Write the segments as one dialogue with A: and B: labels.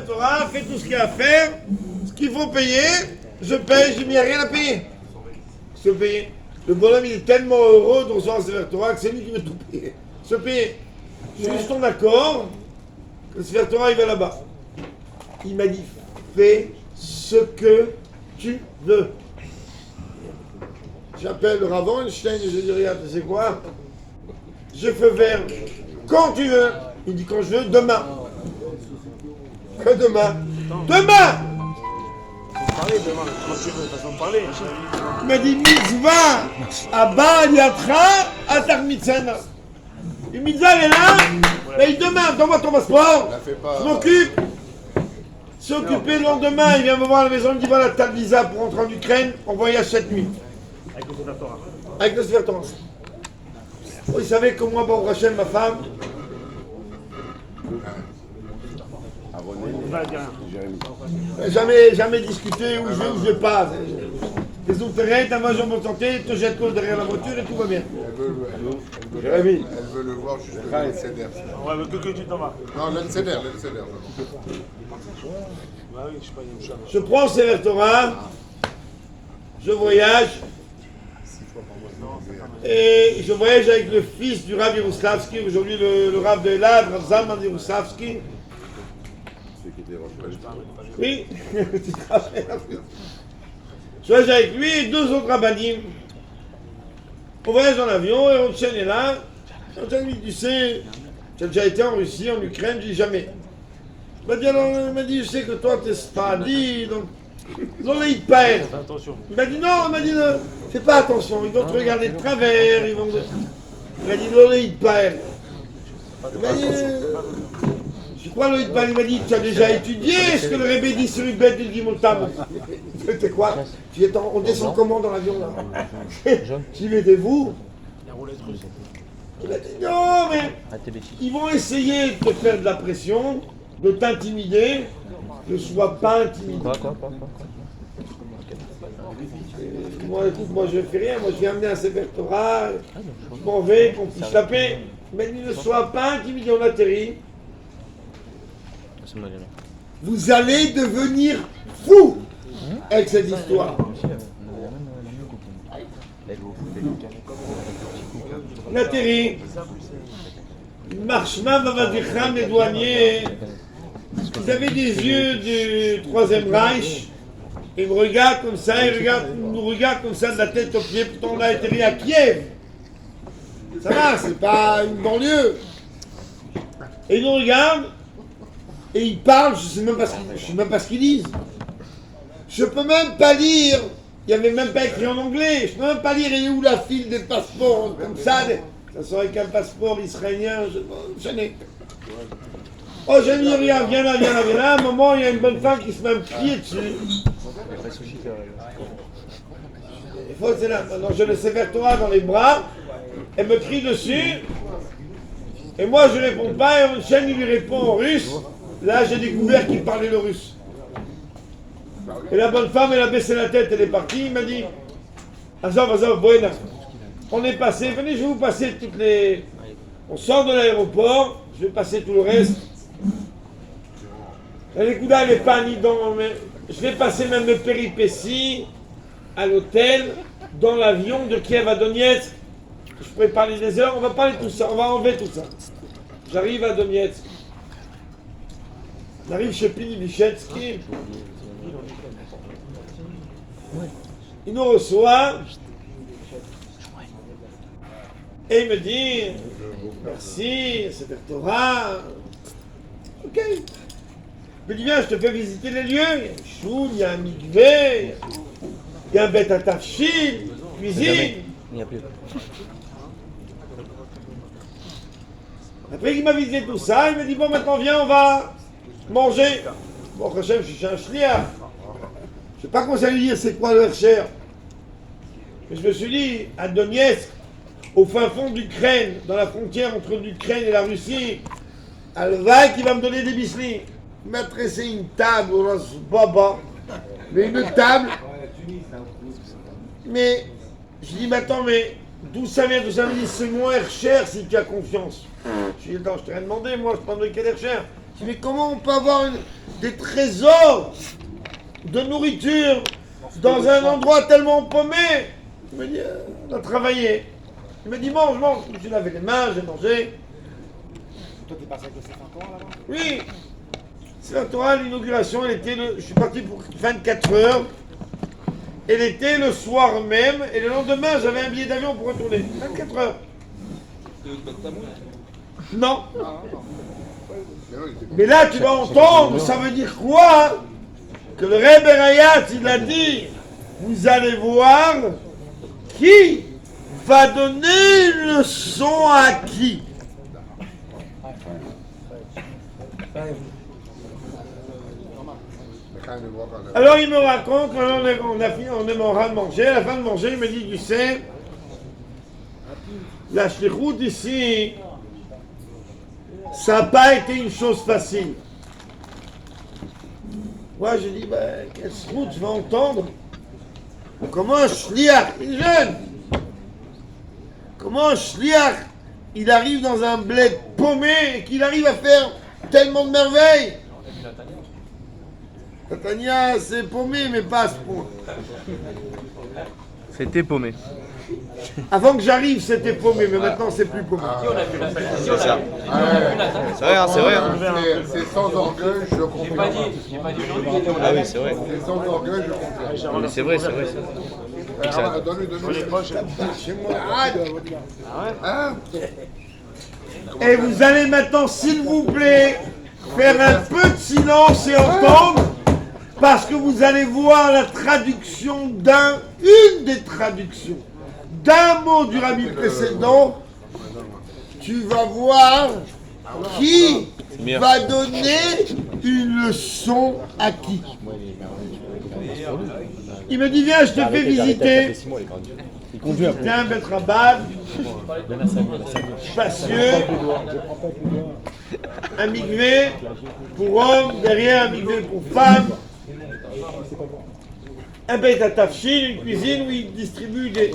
A: Torah, fais tout ce qu'il y a à faire, ce qu'il faut payer, je paye, je n'y ai rien à payer. Se payer. Le bonhomme, il est tellement heureux de recevoir Sefer Torah que c'est lui qui veut tout payer. Se payer. Juste ton accord, le Sefer Torah, il va là-bas. Il m'a dit, fais ce que tu veux. J'appelle le Rav Einstein et je lui dis, regarde, tu sais quoi? Je fais vert quand tu veux. Il dit, quand je veux, demain. Que demain? Demain!
B: Parler demain, quand tu veux, façon de parler.
A: Il m'a dit, mitzvah, abba, yatra, atar mitzvah. Une mitzvah, elle est là, mais demain, donne-moi ton passeport, je m'occupe. C'est occupé le lendemain, il vient me voir à la maison, il me dit, voilà, t'as le visa pour rentrer en Ukraine, on voyage cette nuit.
B: Avec le Sefer Torah.
A: Avec le Sefer Torah. Oh, il savait que moi, Baruch Hashem, ma femme,
B: On va dire rien.
A: jamais discuté où je vais ou je vais pas. Les autres terrains, t'as ma jambe en santé, te jette l'eau derrière la voiture et tout va bien.
C: Elle veut le voir juste le Seder.
B: Ouais, mais que tu t'en vas.
C: Non, le Seder.
B: Bah oui, je sais pas, il y a une chambre.
A: Je prends le Sefer Torah, je voyage, et je voyage avec le fils du Rav Yeruslavski, aujourd'hui le Rav de Elad, Rav Zalman Yeruslavski. Oui, je voyage avec lui et deux autres rabbinim. On voyage en avion et on est là. On dit, tu sais, tu as déjà été en Russie, en Ukraine, je dis jamais. Il m'a dit, je sais que toi t'es spadi, donc non, là il perd.
B: Attention.
A: Il m'a dit non, fais pas attention, ils vont te regarder de travers, ils vont. Il m'a dit non, là il perd. Il m'a dit, je crois le Hitman, il m'a dit, tu as déjà étudié ce que le Rebbe dit sur une bête du Gimoltam. C'était quoi? On descend comment dans l'avion là? J'y mettez-vous?
B: La roulette russe.
A: Il a dit non, mais ils vont essayer de te faire de la pression, de t'intimider, ne sois pas intimidé. Moi, écoute, moi je ne fais rien, moi je viens amener un Sefer Torah, je m'en vais, qu'on puisse taper. Mais il ne sois pas intimidé, on atterrit. Vous allez devenir fou avec cette histoire. On atterrit. Marchman Vavadicham, les douaniers, ils avaient des yeux du Troisième Reich. Ils me regardent comme ça, ils nous regardent comme ça de la tête aux pieds. Pourtant, on a atterri à Kiev. Ça va, c'est pas une banlieue. Et ils nous regardent et ils parlent, je sais même pas ce qu'ils disent. Je peux même pas lire. Il n'y avait même pas écrit en anglais. Je peux même pas lire. Et où la file des passeports comme ça? Ça serait qu'un passeport israélien. Je n'ai. Oh, j'ai dit, regarde, viens là. À un moment, il y a une bonne femme qui se met un pied dessus. Il faut, c'est là. Maintenant, je le Sefer Torah dans les bras. Elle me crie dessus. Et moi, je réponds pas. Et une chaîne, il lui répond en russe. Là, j'ai découvert qu'il parlait le russe. Et la bonne femme, elle a baissé la tête, elle est partie. Il m'a dit, Azov, buena. On est passé, venez, je vais vous passer toutes les... On sort de l'aéroport, je vais passer tout le reste. Les Kouda, elle n'est pas ni dans... Je vais passer même le péripéties à l'hôtel, dans l'avion de Kiev à Donetsk. Je pourrais parler des heures, on va parler de tout ça, on va enlever tout ça. J'arrive à Donetsk. On arrive chez Pini-Bichetsky. Il nous reçoit. Et il me dit, merci, c'est Torah. Ok. Je lui dis, viens, je te fais visiter les lieux. Il y a un choul, il y a un mikvé, il y a un bête à tafchil, cuisine.
D: Il n'y a plus.
A: Après qu'il m'a visité tout ça, il m'a dit, bon, maintenant viens, on va manger. Bon, Hachem, je suis un shliach. Je ne sais pas comment ça lui dire c'est quoi le Hersher. Mais je me suis dit, à Donetsk, au fin fond d'Ukraine, dans la frontière entre l'Ukraine et la Russie, Alvaï qui va me donner des bislis. Il m'a tressé une table, on se baba, mais une table. Mais je dis, mais attends, mais d'où ça vient? D'où ça vient? C'est mon Hersher si tu as confiance. Je dis, attends, je t'ai rien demandé, moi, je prends de quel Hersher. Je dis, mais comment on peut avoir des trésors de nourriture dans un endroit tellement paumé. Il me dit, on a travaillé. Il me dit, mange, mange. Je me suis lavé les mains, j'ai mangé.
B: Toi, t'es passé avec le Sefer Torah là-bas?
A: Oui, c'est la Torah, l'inauguration, je suis parti pour 24 heures. Elle était le soir même, et le lendemain, j'avais un billet d'avion pour retourner. 24 heures. Non. Mais là, tu vas entendre, ça veut dire quoi? Que le Rebbe Rayat, il a dit, vous allez voir qui va donner une leçon à qui. Alors il me raconte, on est en train de manger, à la fin de manger, il me dit, tu sais, la shlichut ici, ça n'a pas été une chose facile. Moi je dis, quelle shlichut je vais entendre? Comment un shliach, il est jeune, comment un shliach, il arrive dans un bled paumé et qu'il arrive à faire tellement de merveilles? Tania, c'est paumé, mais pas à ce point.
D: C'était paumé.
A: Avant que j'arrive, c'était paumé, mais maintenant, c'est plus paumé.
D: C'est ça. C'est vrai, hein, c'est vrai. Hein.
C: C'est sans orgueil, je comprends.
D: Ah oui, c'est vrai.
C: C'est sans orgueil, je comprends.
D: Mais c'est vrai, c'est vrai.
A: Et vous allez maintenant, s'il vous plaît, faire un peu de silence et entendre, parce que vous allez voir la traduction une des traductions d'un mot du rabbi précédent. Tu vas voir qui va donner une leçon à qui. Il me dit, viens, je te fais visiter. Visiter un Beth Rabad, spacieux, un mikvé pour hommes, derrière un mikvé pour femmes, un Beit HaTafshin, une cuisine où il distribue des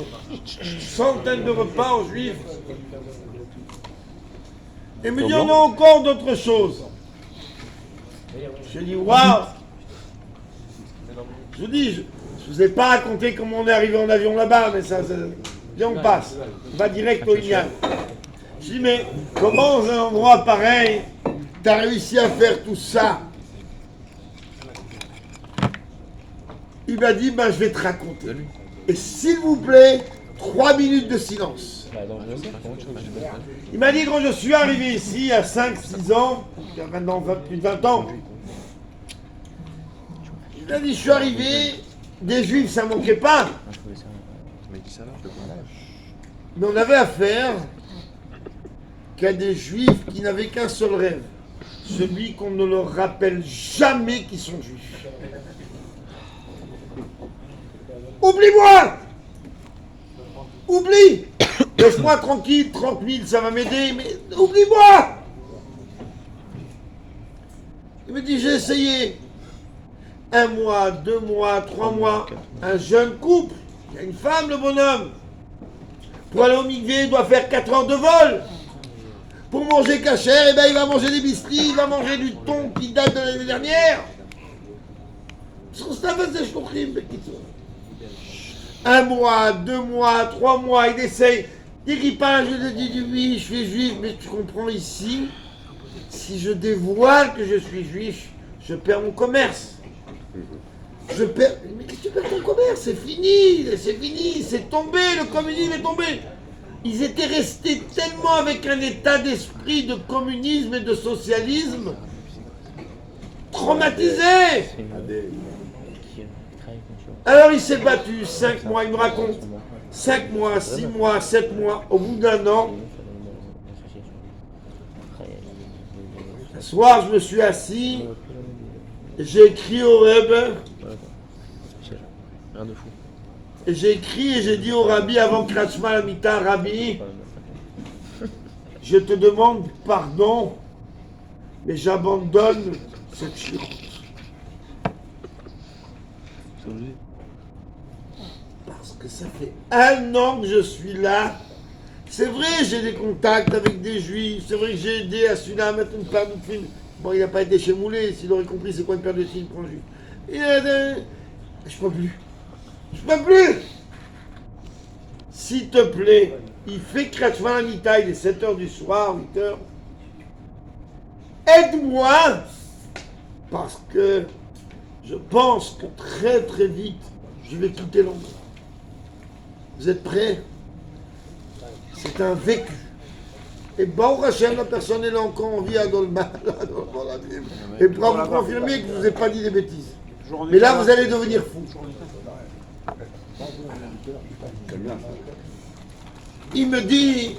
A: centaines de repas aux juifs. Et il me dit, on a encore d'autres choses. Je dis, waouh! Je dis, je ne vous ai pas raconté comment on est arrivé en avion là-bas, mais ça viens, on passe. On va direct au Inyan. Je dis, mais comment dans un endroit pareil, tu as réussi à faire tout ça? Il m'a dit, je vais te raconter. Et s'il vous plaît, 3 minutes de silence. Il m'a dit, quand je suis arrivé ici, à 5-6 ans, il y a maintenant plus de 20 ans, il m'a dit, je suis arrivé, des juifs, ça ne manquait pas. Mais on avait affaire qu'à des juifs qui n'avaient qu'un seul rêve, celui qu'on ne leur rappelle jamais qu'ils sont juifs. Oublie-moi! Oublie! Laisse-moi tranquille, 30 000, ça va m'aider, mais oublie-moi! Il me dit, j'ai essayé. 1 mois, 2 mois, 3 mois, un jeune couple, il y a une femme, le bonhomme. Pour aller au mikvé, il doit faire 4 heures de vol. Pour manger cachère, il va manger des biscuits, il va manger du thon qui date de l'année dernière. 1 mois, 2 mois, 3 mois, il essaye. Dès qu'il parle, je lui dis oui, je suis juif, mais tu comprends ici, si je dévoile que je suis juif, je perds mon commerce. Mais qu'est-ce que tu perds ton commerce? C'est fini, c'est tombé, le communisme est tombé. Ils étaient restés tellement avec un état d'esprit de communisme et de socialisme, traumatisés. Alors il s'est battu 5 mois, il me raconte, 5 mois, 6 mois, 7 mois, au bout d'1 an, un soir je me suis assis, j'ai écrit au Rebbe, et j'ai écrit et j'ai dit au Rabbi avant Krachma la Mita, Rabbi, je te demande pardon, mais j'abandonne cette shlichut. Parce que ça fait 1 an que je suis là. C'est vrai, j'ai des contacts avec des juifs. C'est vrai que j'ai aidé à celui-là à mettre une femme de film. Bon, il n'a pas été chez Moulet, s'il aurait compris c'est quoi une paire de cils, prend juste. Il a dit, je peux plus. Je peux plus. S'il te plaît, il fait Kratchman à Mita, il est 7h du soir, 8h. Aide-moi, parce que je pense que très très vite, je vais quitter l'endroit. Vous êtes prêts? C'est un vécu. Et bon, Rachel, la personne est là encore en vie à Dolma, dans la Bible. Et pourra vous confirmer que je ne vous ai pas dit des bêtises. Mais là, vous allez devenir fou. Il me dit,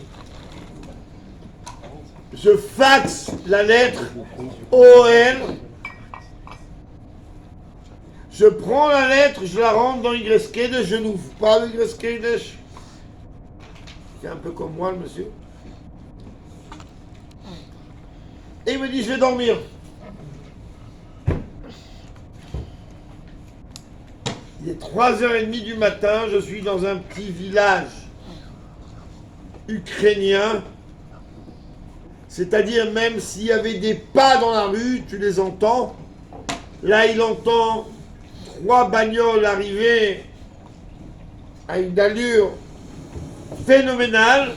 A: je faxe la lettre OL, je prends la lettre, je la rentre dans YSKD, je n'ouvre pas le YSKD. C'est un peu comme moi, le monsieur. Et il me dit, je vais dormir. Il est 3h30 du matin, je suis dans un petit village ukrainien. C'est-à-dire, même s'il y avait des pas dans la rue, tu les entends. Là, il entend 3 bagnoles arriver à une allure phénoménale,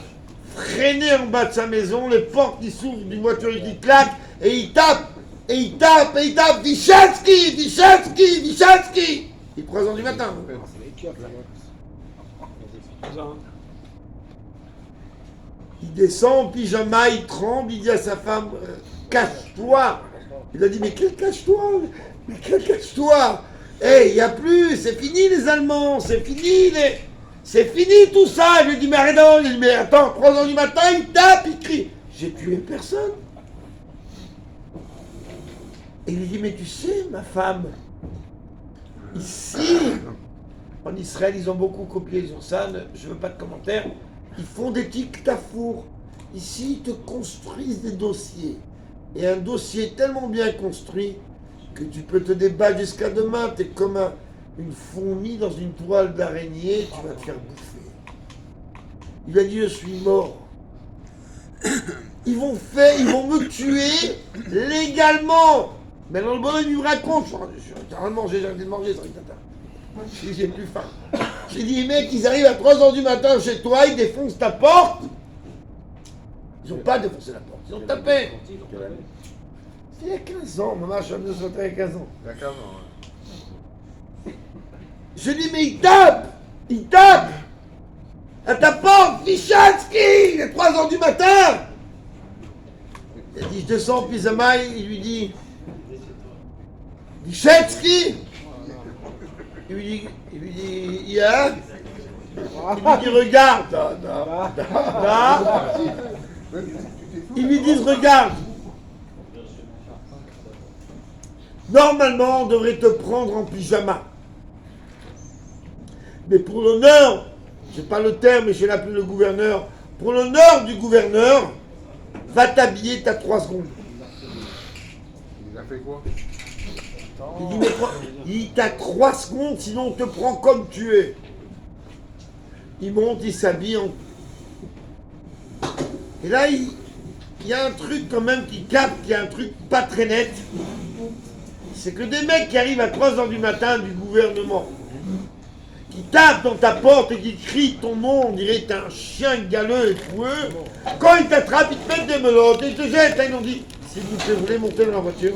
A: freiner en bas de sa maison, les portes qui s'ouvrent d'une voiture qui claque, et il tape, et il tape, et il tape, Vychatsky, Vychatsky, Vychatsky. Il est 3h du matin. Il descend en pyjama, il tremble, il dit à sa femme, cache-toi. Il a dit, mais quel cache-toi? Mais quel cache-toi? Eh, il n'y a plus, c'est fini les Allemands, c'est fini les... C'est fini tout ça. Je lui dis, mais arrête, il dit, mais attends, 3h du matin, il tape, il crie. J'ai tué personne. Et il lui dit, mais tu sais, ma femme, ici, en Israël, ils ont beaucoup copié, ils ont ça, je veux pas de commentaires, ils font des tic-tafour. Ici, ils te construisent des dossiers. Et un dossier tellement bien construit que tu peux te débattre jusqu'à demain, t'es comme une fourmi dans une toile d'araignée, tu vas te faire bouffer. Il a dit, je suis mort. Ils vont me tuer légalement. Mais dans le bonheur, il me raconte, je suis en train de manger, j'ai arrêté de manger, ça J'ai dit, j'ai plus faim. J'ai dit, mec, ils arrivent à 3h du matin chez toi, ils défoncent ta porte. Ils n'ont pas défoncé la porte, ils ont tapé. C'était il y a 15 ans, maman, je suis venu sauter il y a 15 ans.
C: Il y a 15 ans, ouais.
A: Je dis, mais il tape à ta porte, Vychatsky, il est 3h du matin. Il dit, je descends en pyjama, il lui dit, Vychatsky. Il lui dit, yeah. Il lui dit, regarde. Là. Ils lui disent, regarde. Normalement, on devrait te prendre en pyjama. Mais pour l'honneur, je n'ai pas le terme, mais j'ai appelé le gouverneur. Pour l'honneur du gouverneur, va t'habiller, t'as 3 secondes.
C: Il a fait quoi?
A: Il dit, mais t'as 3 secondes, sinon on te prend comme tu es. Il monte, il s'habille. Et là, il y a un truc quand même qui capte, qui a un truc pas très net. C'est que des mecs qui arrivent à 3h du matin du gouvernement, qui tapent dans ta porte et qui crient ton nom, on dirait que t'es un chien galeux et foueux. Quand ils t'attrapent, ils te mettent des melottes et ils te jettent. Là, ils ont dit, s'il vous plaît, vous voulez monter dans la voiture?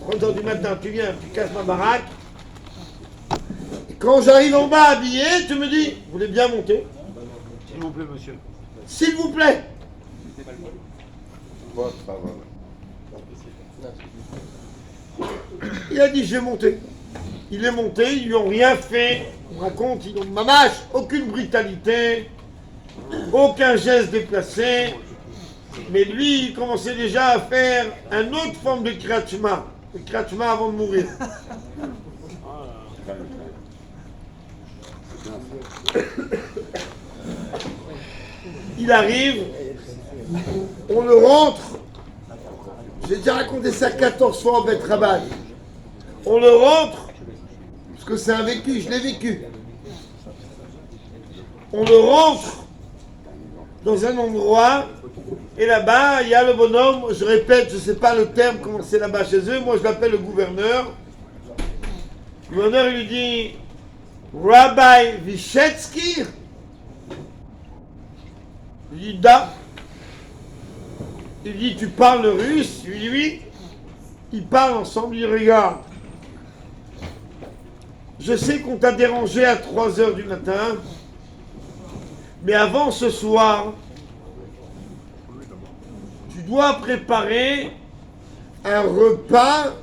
A: 3h du matin, tu viens, tu casses ma baraque. Et quand j'arrive en bas habillé, tu me dis, vous voulez bien monter?
B: S'il vous plaît, monsieur.
A: S'il vous plaît.
C: Votre parole.
A: Il a dit, je vais monter. Il est monté, ils lui ont rien fait. On raconte, ils ont mamache, aucune brutalité, aucun geste déplacé. Mais lui, il commençait déjà à faire une autre forme de kratchma. Le kratchma avant de mourir. Il arrive, on le rentre. J'ai déjà raconté ça 14 fois en Beth Rabbah. On le rentre, parce que c'est un vécu, je l'ai vécu. On le rentre dans un endroit Et là-bas, il y a le bonhomme, je répète, je ne sais pas le terme, comment c'est là-bas chez eux, moi je l'appelle le gouverneur. Le gouverneur, il lui dit, Rabbi Vyshetsky. Il dit, da. Il dit, tu parles russe? Il dit, oui. Ils parlent ensemble, il dit, regarde. Je sais qu'on t'a dérangé à 3h du matin, mais avant ce soir, tu dois préparer un repas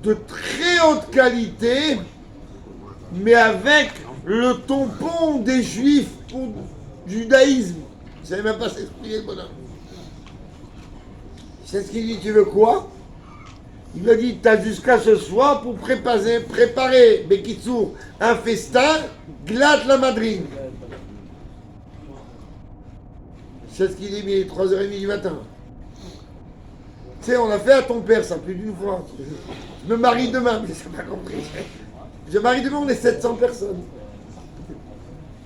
A: de très haute qualité, mais avec le tampon des juifs pour le judaïsme. Vous savez même pas s'exprimer le bonhomme. C'est ce qu'il dit, tu veux quoi? Il m'a dit, t'as jusqu'à ce soir pour préparer Bekitsour, un festin, glatte la madrine. C'est ce qu'il dit, mais 3h30 du matin. Tu sais, on a fait à ton père ça plus d'une fois. Je me marie demain, mais ça n'a pas compris. Je me marie demain, on est 700 personnes.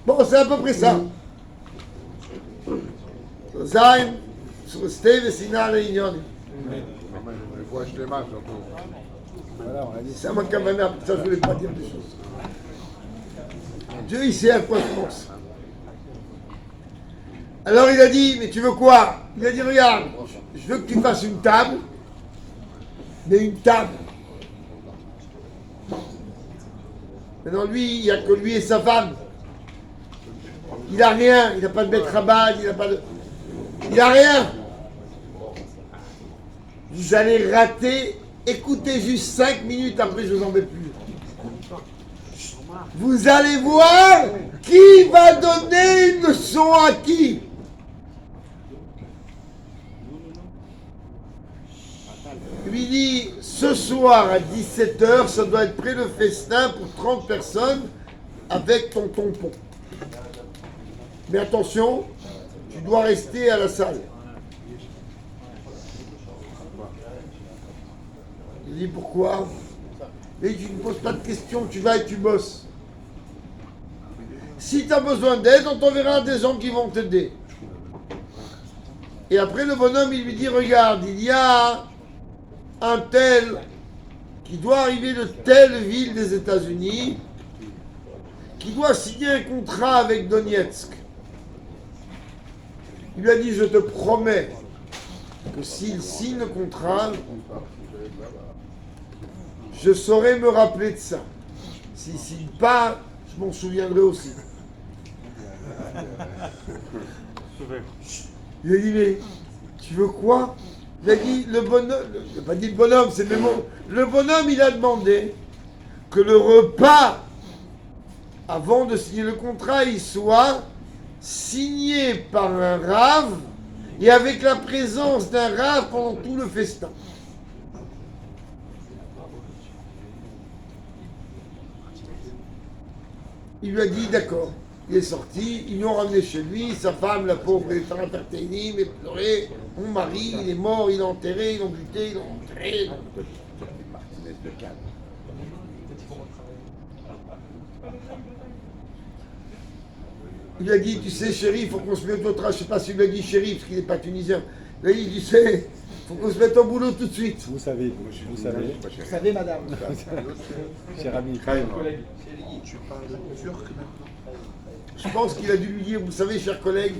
A: Bon, c'est à peu près ça. Zayn, sur Steve et Sinal et Ignoni.
C: Je les mains surtout.
B: Voilà, on a dit.
A: C'est à moi qui m'a mère, ça je voulais pas dire des choses. Dieu il sait à quoi je pense. Alors il a dit, mais tu veux quoi? Il a dit, regarde, je veux que tu fasses une table, mais une table. Maintenant lui, il n'y a que lui et sa femme. Il n'a rien, il n'a pas de bête rabat, il n'a pas de... Il n'a rien. Vous allez rater, écoutez juste 5 minutes, après je vous en vais plus. Vous allez voir qui va donner une leçon à qui. Lui dit, ce soir à 17h, ça doit être prêt le festin pour 30 personnes avec ton tampon. Mais attention, tu dois rester à la salle. Il dit pourquoi? Et tu ne poses pas de questions, tu vas et tu bosses. Si tu as besoin d'aide, on t'enverra des gens qui vont t'aider. Et après le bonhomme, il lui dit, regarde, il y a un tel qui doit arriver de telle ville des États-Unis, qui doit signer un contrat avec Donetsk. Il lui a dit, je te promets que s'il signe le contrat, je saurai me rappeler de ça. S'il signe pas, je m'en souviendrai aussi. Il a dit, mais tu veux quoi? Il a dit, le bonhomme, il n'a pas dit le bonhomme, c'est le mot. Le bonhomme, il a demandé que le repas, avant de signer le contrat, il soit signé par un rave et avec la présence d'un rave pendant tout le festin. Il lui a dit d'accord. Il est sorti, ils l'ont ramené chez lui, sa femme, la pauvre, elle est en interténie, mais pleurait. Mon mari, il est mort, il est enterré, ils l'ont buté, ils l'ont enterré. Il lui a dit, tu sais, chéri, il faut qu'on se mette au travail. Je ne sais pas s'il lui a dit chéri, parce qu'il n'est pas tunisien. Il a dit, tu sais, il faut qu'on se mette au boulot tout de suite.
B: Vous savez, vous savez. Vous savez, madame. Cher ami.
C: Tu parles turc maintenant?
A: Je pense qu'il a dû lui dire, vous savez, chers collègues,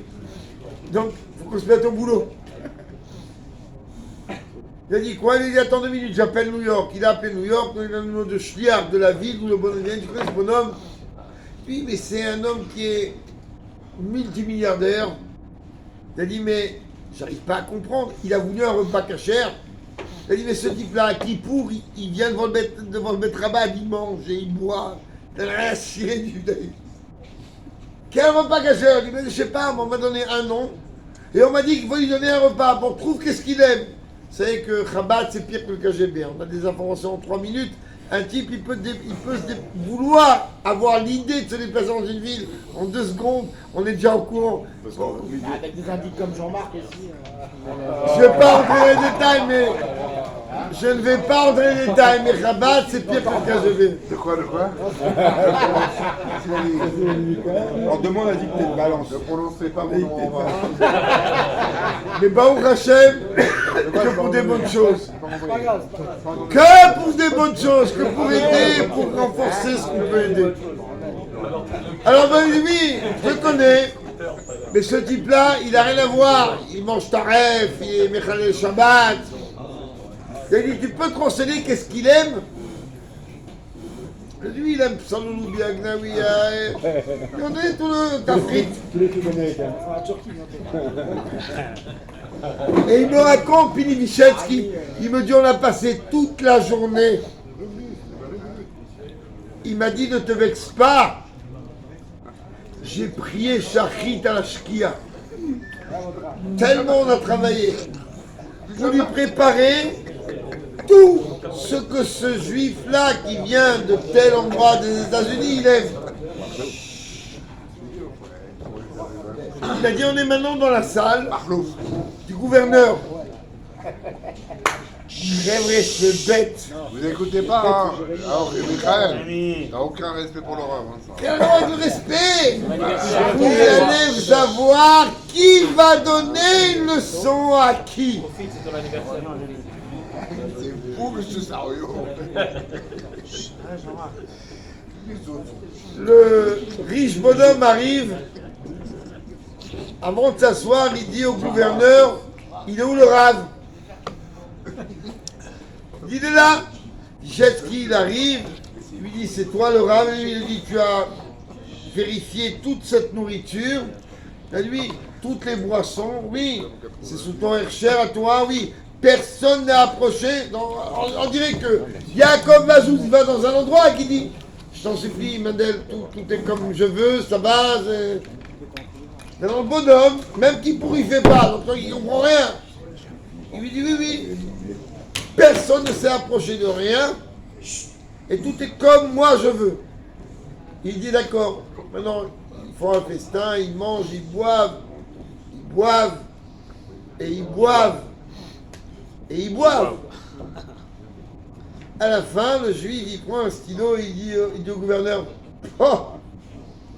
A: donc, il faut qu'on se mette au boulot. Il a dit quoi? Il a dit, attends 2 minutes, j'appelle New York. Il a appelé New York, il a le numéro de Schliar de la ville où le bonhomme vient. Tu connais ce bonhomme? Oui, mais c'est un homme qui est multimilliardaire. Il a dit, mais j'arrive pas à comprendre. Il a voulu un repas cachère. Il a dit, mais ce type-là, à Kippour, il vient devant le Betrabat, il mange et il boit. Il n'a rien à cirer du judaïsme. Quel repas cachère? Il dit, mais je sais pas, on m'a donné un nom. Et on m'a dit qu'il faut lui donner un repas. Bon, trouve qu'est-ce qu'il aime. Vous savez que Chabad, c'est pire que le KGB. On a des informations en 3 minutes. Un type, il peut vouloir avoir l'idée de se déplacer dans une ville en 2 secondes. On est déjà au courant.
B: Avec des indices comme Jean-Marc aussi.
A: Je ne vais pas rentrer dans les détails, mais je ne vais pas entrer dans les détails, mais Rabat, c'est pire que KGB.
C: De quoi
B: En 2 mois, on a dit que t'es de balance.
C: Ne prononcez pas mon nom en bas.
A: Mais Baruch Hashem, que pour des bonnes choses. Que pour des bonnes choses, que pour aider, pour renforcer ce qu'on peut aider. Alors ben oui, je le connais, mais ce type-là, il n'a rien à voir. Il mange taref, il est Mechalel Shabbat. Il a dit, tu peux te renseigner qu'est-ce qu'il aime? Lui, il aime Salolou Biagnaoui, il en est tout le tafrit. Et il me raconte, Pili Vichetsky, il me dit, on a passé toute la journée. Il m'a dit, ne te vexe pas. J'ai prié Shachrit à la Shkia. Tellement on a travaillé. Pour lui préparer tout ce que ce juif-là qui vient de tel endroit des États-Unis, il aime. Il a dit, on est maintenant dans la salle du gouverneur. Très vrai, je bête.
C: Vous n'écoutez pas, hein? Alors, Michael, t'as aucun respect pour l'horreur. Hein,
A: Quel droit de respect? Vous allez savoir qui va donner une leçon à qui.
C: c'est fou, monsieur Sario.
A: Le riche bonhomme arrive. Avant de s'asseoir, il dit au gouverneur, il est où le rave? Il est là. Jetski, il arrive, il lui dit, c'est toi le rave? Il lui dit, tu as vérifié toute cette nourriture? Et lui, toutes les boissons, oui. C'est sous ton hercher à toi, oui. Personne n'a approché. On dirait que Yaakov Mazouz va dans un endroit et qui dit, je t'en supplie, Mendel, tout est comme je veux, ça va. Mais dans le bonhomme, même qui pourrit fait pas, donc il ne comprend rien. Il lui dit, oui. Personne ne s'est approché de rien, et tout est comme moi je veux. Il dit d'accord, maintenant ils font un festin, ils mangent, ils boivent, et ils boivent, et ils boivent. À la fin, le juif il prend un stylo, il dit au gouverneur, oh,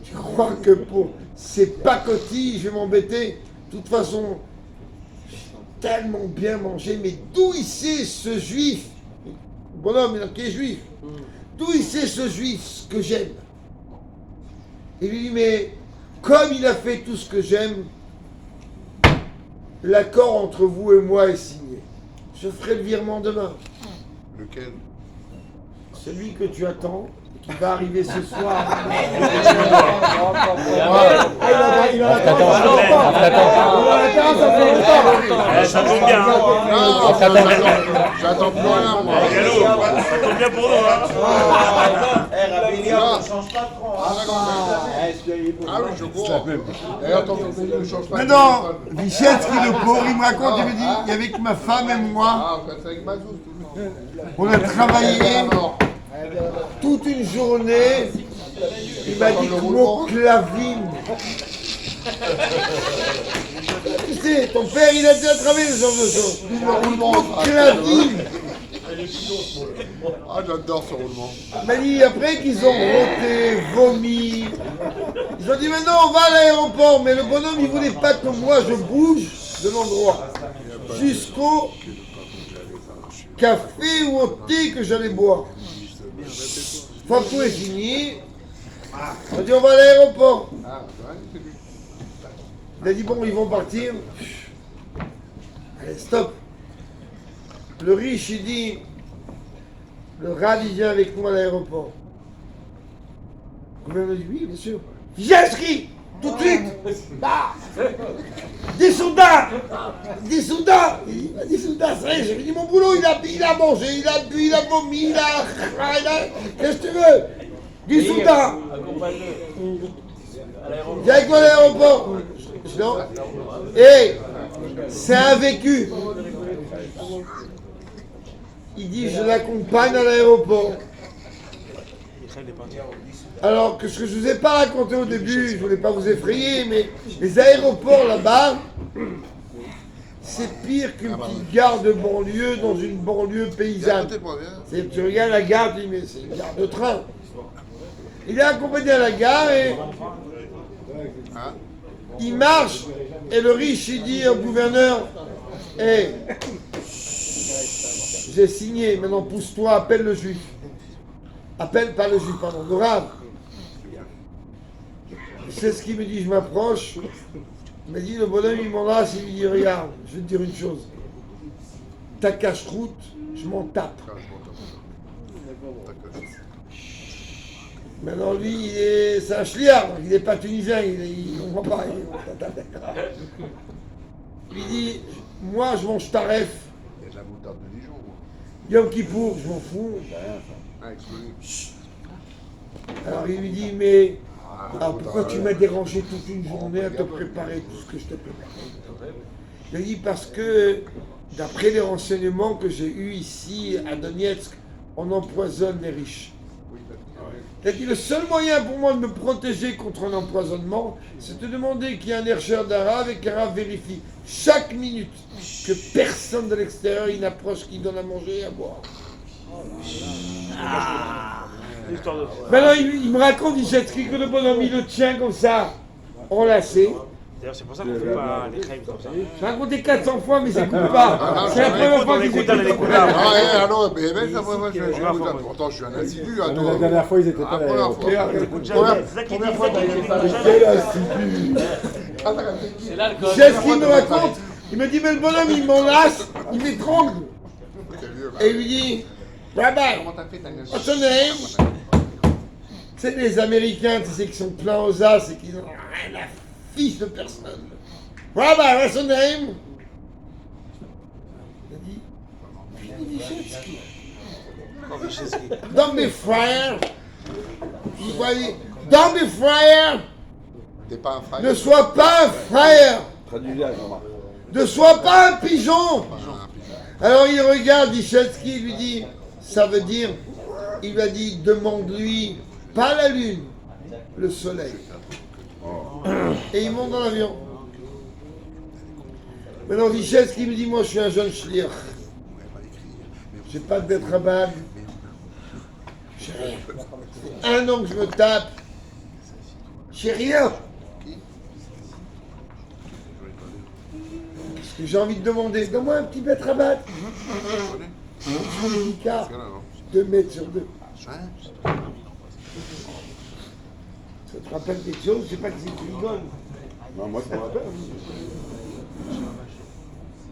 A: je crois que pour ces pacotilles, je vais m'embêter. De toute façon, tellement bien mangé, mais d'où il sait ce juif, bonhomme qui est juif, d'où il sait ce juif ce que j'aime? Et il lui dit, mais comme il a fait tout ce que j'aime, l'accord entre vous et moi est signé. Je ferai le virement demain.
C: Lequel?
A: Celui que tu attends, qui va arriver ce soir.
B: Il en attend.
E: Ça tombe bien.
C: J'attends plus rien, moi.
E: Ça tombe bien pour nous.
C: Ah oui, je crois. D'ailleurs, ton compagnie ne change pas.
A: Maintenant, Vichetsky, le pauvre, il me raconte, il me dit, il y avait que ma femme et moi,
C: Ah, vous faites ça avec Mazouz, toujours.
A: on a travaillé toute une journée. Il m'a dit que clavine. Tu sais, ton père, il a déjà travaillé ce genre de choses. Clavine.
C: Ah, j'adore ce roulement.
A: Il m'a dit, après qu'ils ont roté, vomi, ils ont dit, maintenant on va à l'aéroport. Mais le bonhomme, il voulait pas que moi je bouge de l'endroit jusqu'au café ou au thé que j'allais boire. Une fois que tout est fini, on a dit, on va à l'aéroport.
C: Ah, c'est lui.
A: Il a dit, bon, ils vont partir. Allez, stop. Le riche, il dit, le rad, il vient avec nous à l'aéroport. Le gouverneur dit, oui, bien sûr. Jetski, tout de suite. Bah, des soldats. Des soldats. Il dit, des soldats, c'est vrai, j'ai dit, mon boulot, il a mangé, il a bu, il a vomi, qu'est-ce que tu veux? Des soldats. Viens avec moi à l'aéroport. Non. Et c'est un vécu. Il dit, je l'accompagne à l'aéroport. Alors que ce que je ne vous ai pas raconté au début, je ne voulais pas vous effrayer, mais les aéroports là-bas, c'est pire qu'une petite gare de banlieue dans une banlieue
C: Viens à
A: paysanne.
C: côté de moi, viens.
A: Tu regardes la gare, tu dis, mais c'est une gare de train. Il est accompagné à la gare et
C: Hein?
A: il marche. Et le riche, il dit au gouverneur, hé, j'ai signé, maintenant pousse-toi, appelle le juif. Appelle pas le juif, pardon, le rab. C'est ce qu'il me dit, je m'approche. Il m'a dit, le bonhomme, il m'enlace, il me dit, regarde, je vais te dire une chose. Ta cache-route, je m'en tape. Maintenant, lui, c'est un chliard, il n'est pas tunisien, il comprend pas. Il dit, moi, je mange taref.
C: Il y a de la moutarde de Dijon, moi.
A: Yom Kippour, je m'en fous.
C: Ah, explosé.
A: Alors il lui dit, mais alors, pourquoi tu m'as dérangé toute une journée à te préparer tout ce que je t'ai préparé? Il dit, parce que d'après les renseignements que j'ai eus ici à Donetsk, on empoisonne les riches. Il a dit, le seul moyen pour moi de me protéger contre un empoisonnement, c'est de demander qu'il y ait un hercheur d'arabe et qu'un arabe vérifie chaque minute que personne de l'extérieur il n'approche, qui donne à manger et à boire.
E: Histoire de...
A: Maintenant, il me raconte, il que le bonhomme, il le tient comme ça, enlacé.
E: D'ailleurs, c'est pour ça qu'on fait pas les crèmes comme ça.
A: Je l'ai raconté 400 fois, mais ça ne coûte pas. C'est la première fois qu'il écoute.
C: Ah, non, mais mec, la première fois, je suis pourtant, je suis un assidu à
B: La
C: toi.
B: dernière fois, ils étaient pas
C: La
B: là.
C: première fois.
E: C'est ça qui dit, ça qui dit.
F: C'est l'alcool.
A: C'est ce qu'il me raconte. Il me dit, mais le bonhomme, il m'enlace, il m'étrangle. Et il lui dit, Rabbi, what's your name? C'est les Américains, tu sais, qui sont pleins aux as et qui n'ont rien à fiche de personne. Rabbi, what's your name? Il a dit, Vichetsky. Don't be frère. Il quoi, il dit, don't be frère.
C: T'es pas un frère.
A: Ne sois pas un frère.
D: Traduis-la, Jean-Marc.
A: Ne sois pas un pigeon. Alors il regarde Vichetsky, il lui dit, ça veut dire, il lui a dit, demande-lui, pas la lune, le soleil. Et il monte dans l'avion. Maintenant Vichetsky me dit, moi je suis un jeune shliach. J'ai pas de betrabag. J'ai rien. C'est 1 an que je me tape. J'ai rien. Qu'est-ce que j'ai envie de demander? Donne-moi un petit betrabat. Un quart. 2 mètres sur 2. Ça te rappelle quelque chose? Je sais pas que c'est que tu rigoles.
D: Non, moi, ça me rappelle.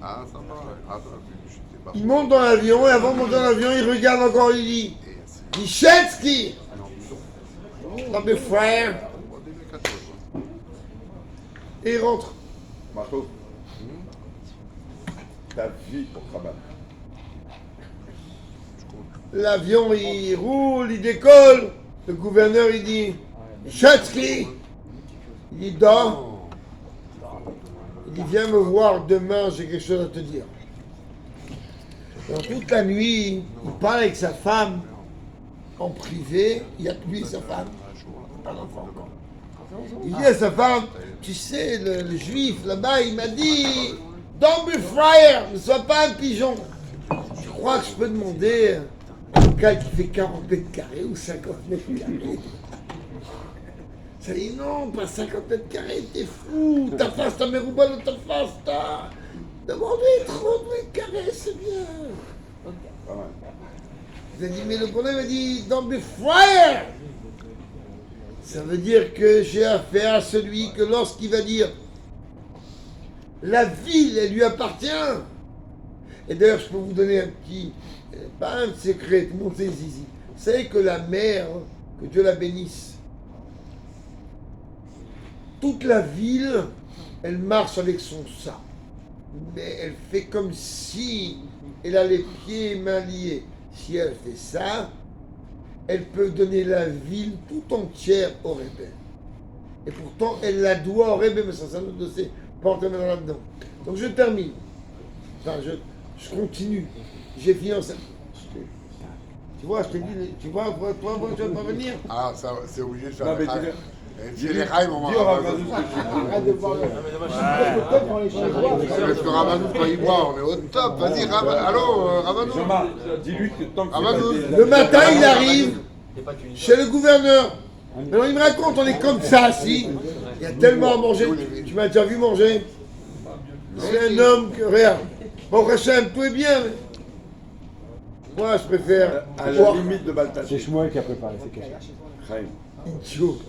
C: Ah, ça va. Ah, je pas.
A: Il monte dans l'avion et avant de monter dans l'avion, il regarde encore, il dit Vichetsky! Non mais frère! Et il rentre.
D: Marco, ta vie pour travailler.
A: L'avion il roule, il décolle. Le gouverneur il dit Vichetsky! Il dit dors. Il dit viens me voir demain, j'ai quelque chose à te dire. Alors, toute la nuit, il parle avec sa femme en privé, il y a que lui et sa femme, pas d'enfant encore. Il dit à sa femme, tu sais, le juif là-bas, il m'a dit, don't be fryer, ne sois pas un pigeon. Tu crois que je peux demander un local qui fait 40 mètres carrés ou 50 mètres carrés? Ça dit non, pas 50 mètres carrés, t'es fou, ta face, ta merouba dans ta face, t'as... Demandez 30 mètres carrés, c'est bien. Il a dit, mais le problème, il a dit, don't be fryer. Ça veut dire que j'ai affaire à celui que lorsqu'il va dire, la ville, elle lui appartient. Et d'ailleurs, je peux vous donner un petit, pas un secret, tout le monde sait zizi. Vous savez que la mère, que Dieu la bénisse, toute la ville, elle marche avec son sac. Mais elle fait comme si elle a les pieds et mains liés. Si elle fait ça, elle peut donner la ville tout entière au Rebbe. Et pourtant, elle la doit au Rebbe, mais ça, c'est un autre dossier, pas entrer maintenant là-dedans. Donc je termine. Enfin, je continue. J'ai fini en... Tu vois, je t'ai dit, tu vois, toi, tu vas pas venir.
C: Ah, ça, c'est obligé de faire
D: Non, mais
C: la
D: dis-le.
C: C'est les Chaim, on va
A: Dis au Rav
C: Ramazouz.
A: Mazouz que
B: Arrête de voir le top dans les cheveux.
C: Parce que Ramazouz, quand il boit, on est au top. Vas-y, allô, Ramazouz.
F: Jean-Marc, dis-lui que tant que
C: Ramazouz.
A: Le matin, il arrive chez le gouverneur. Alors il me raconte, on est comme ça, assis. Il y a tellement à manger. Tu m'as déjà vu manger? C'est un homme que rien. Bon, Hachem, tout est bien. Mais... moi, je préfère.
F: à la limite de Balthazar.
B: C'est Shmuel qui a préparé, c'est caché.
A: Idiot.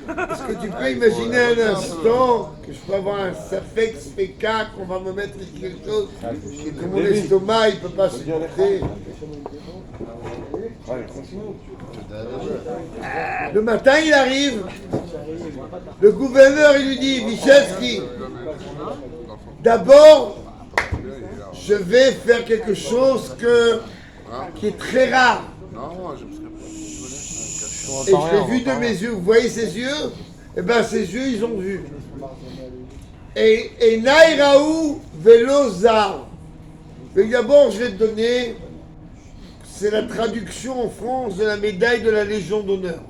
A: Est-ce que tu peux imaginer un instant que je peux avoir un safex PK, qu'on va me mettre quelque chose et que mon estomac il peut pas supporter? Le matin il arrive, le gouverneur il lui dit Vichetsky, d'abord je vais faire quelque chose qui est très rare.
C: Non, je me serais
A: Et je l'ai vu de mes yeux. Vous voyez ses yeux? Eh bien, ses yeux, ils ont vu. Et Nairaou Velozar. D'abord, je vais te donner, c'est la traduction en France de la médaille de la Légion d'honneur.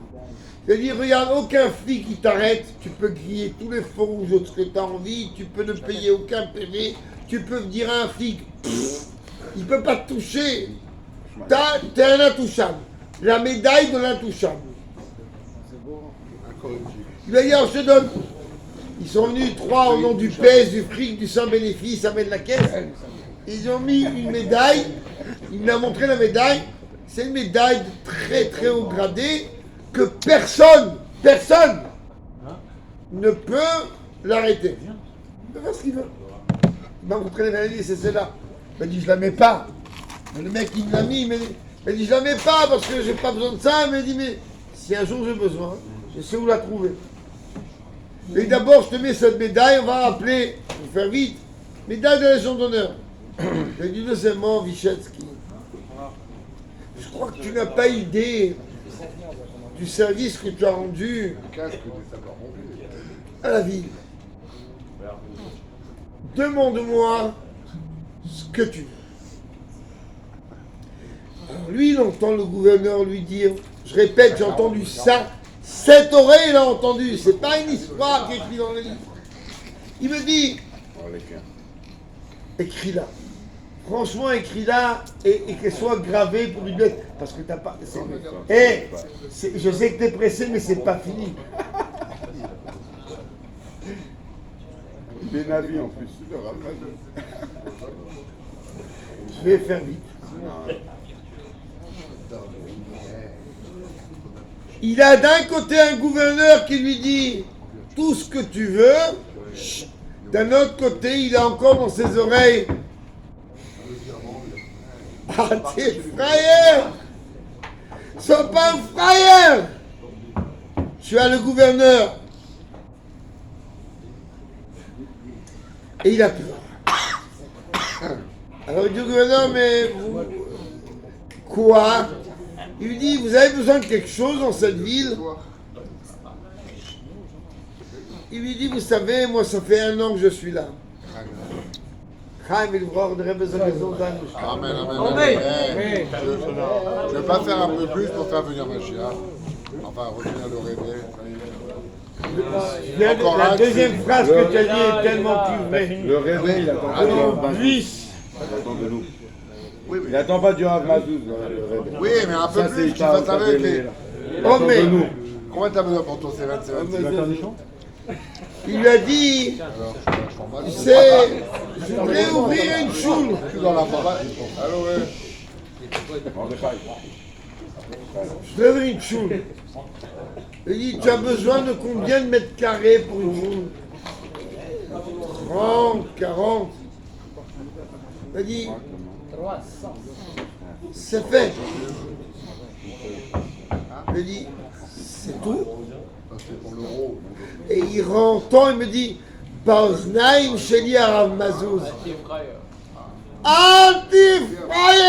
A: C'est-à-dire, regarde, aucun flic qui t'arrête, tu peux griller tous les feux rouges de ce que tu as envie, tu peux ne payer aucun PV, tu peux dire à un flic, il ne peut pas te toucher. T'es un intouchable. La médaille de l'intouchable. Il va dire, je te donne. Ils sont venus 3 au nom du PES, du fric, du sans bénéfice, ça met de la caisse. Ils ont mis une médaille. Il m'a montré la médaille. C'est une médaille de très très haut gradé que personne ne peut l'arrêter. Il peut faire ce qu'il veut. Il m'a montré la médaille, c'est celle-là. Il m'a dit, je la mets pas. Mais le mec, il me l'a mis, il m'a dit, je la mets pas parce que j'ai pas besoin de ça. Il m'a dit, mais si un jour j'ai besoin, je sais où la trouver. Et d'abord, je te mets cette médaille, on va appeler, pour faire vite, médaille de la Légion d'honneur. J'ai dit, deuxièmement, Vichetsky, je crois que tu n'as pas idée du service que tu as rendu à la ville. Demande-moi ce que tu veux. Alors lui, il entend le gouverneur lui dire, je répète, j'ai entendu ça, 7 oreilles il a entendu, c'est pas une histoire qui est écrite dans le livre. Il me dit, écris-la. Franchement, écris-la et qu'elle soit gravée pour lui dire, parce que t'as pas... je sais que t'es pressé, mais c'est pas fini.
F: Benavi en plus.
A: Je vais faire vite. Il a d'un côté un gouverneur qui lui dit tout ce que tu veux. D'un autre côté, il a encore dans ses oreilles. Ah, t'es frayeur! Sois pas un frayeur! Tu as le gouverneur. Et il a peur. Alors il dit au gouverneur, mais vous... quoi? Il lui dit, vous avez besoin de quelque chose dans cette ville? Il lui dit, vous savez, moi ça fait 1 an que je suis là.
C: Amen, amen. Je ne vais pas faire un peu plus pour faire venir Mashiach. Enfin, revenir le réveil.
A: La deuxième phrase que tu as dit est tellement plus vraie.
F: Le réveil, il attend pas du Rav Mazouz. Il attend de nous.
C: Oui,
F: Il attend pas du Rav Mazouz, le réveil.
C: oui, mais un peu
F: Ça,
C: plus,
F: c'est
C: tu fasses avec.
F: Il attend de nous.
C: Combien t'as besoin pour ton C20,
A: Il lui a dit, tu sais, je voudrais ouvrir une choule.
C: Je suis dans la forêt. Allô, ouais.
A: Je voudrais ouvrir une choule. Il dit, tu as besoin de combien de mètres carrés pour une choule? 30, 40. Il a dit, 300. C'est fait. Il a dit, c'est tout.
C: C'est pour l'euro.
A: Et il entend, il me dit, Baoznaim Sheli Arav Mazouz. Anti-frère!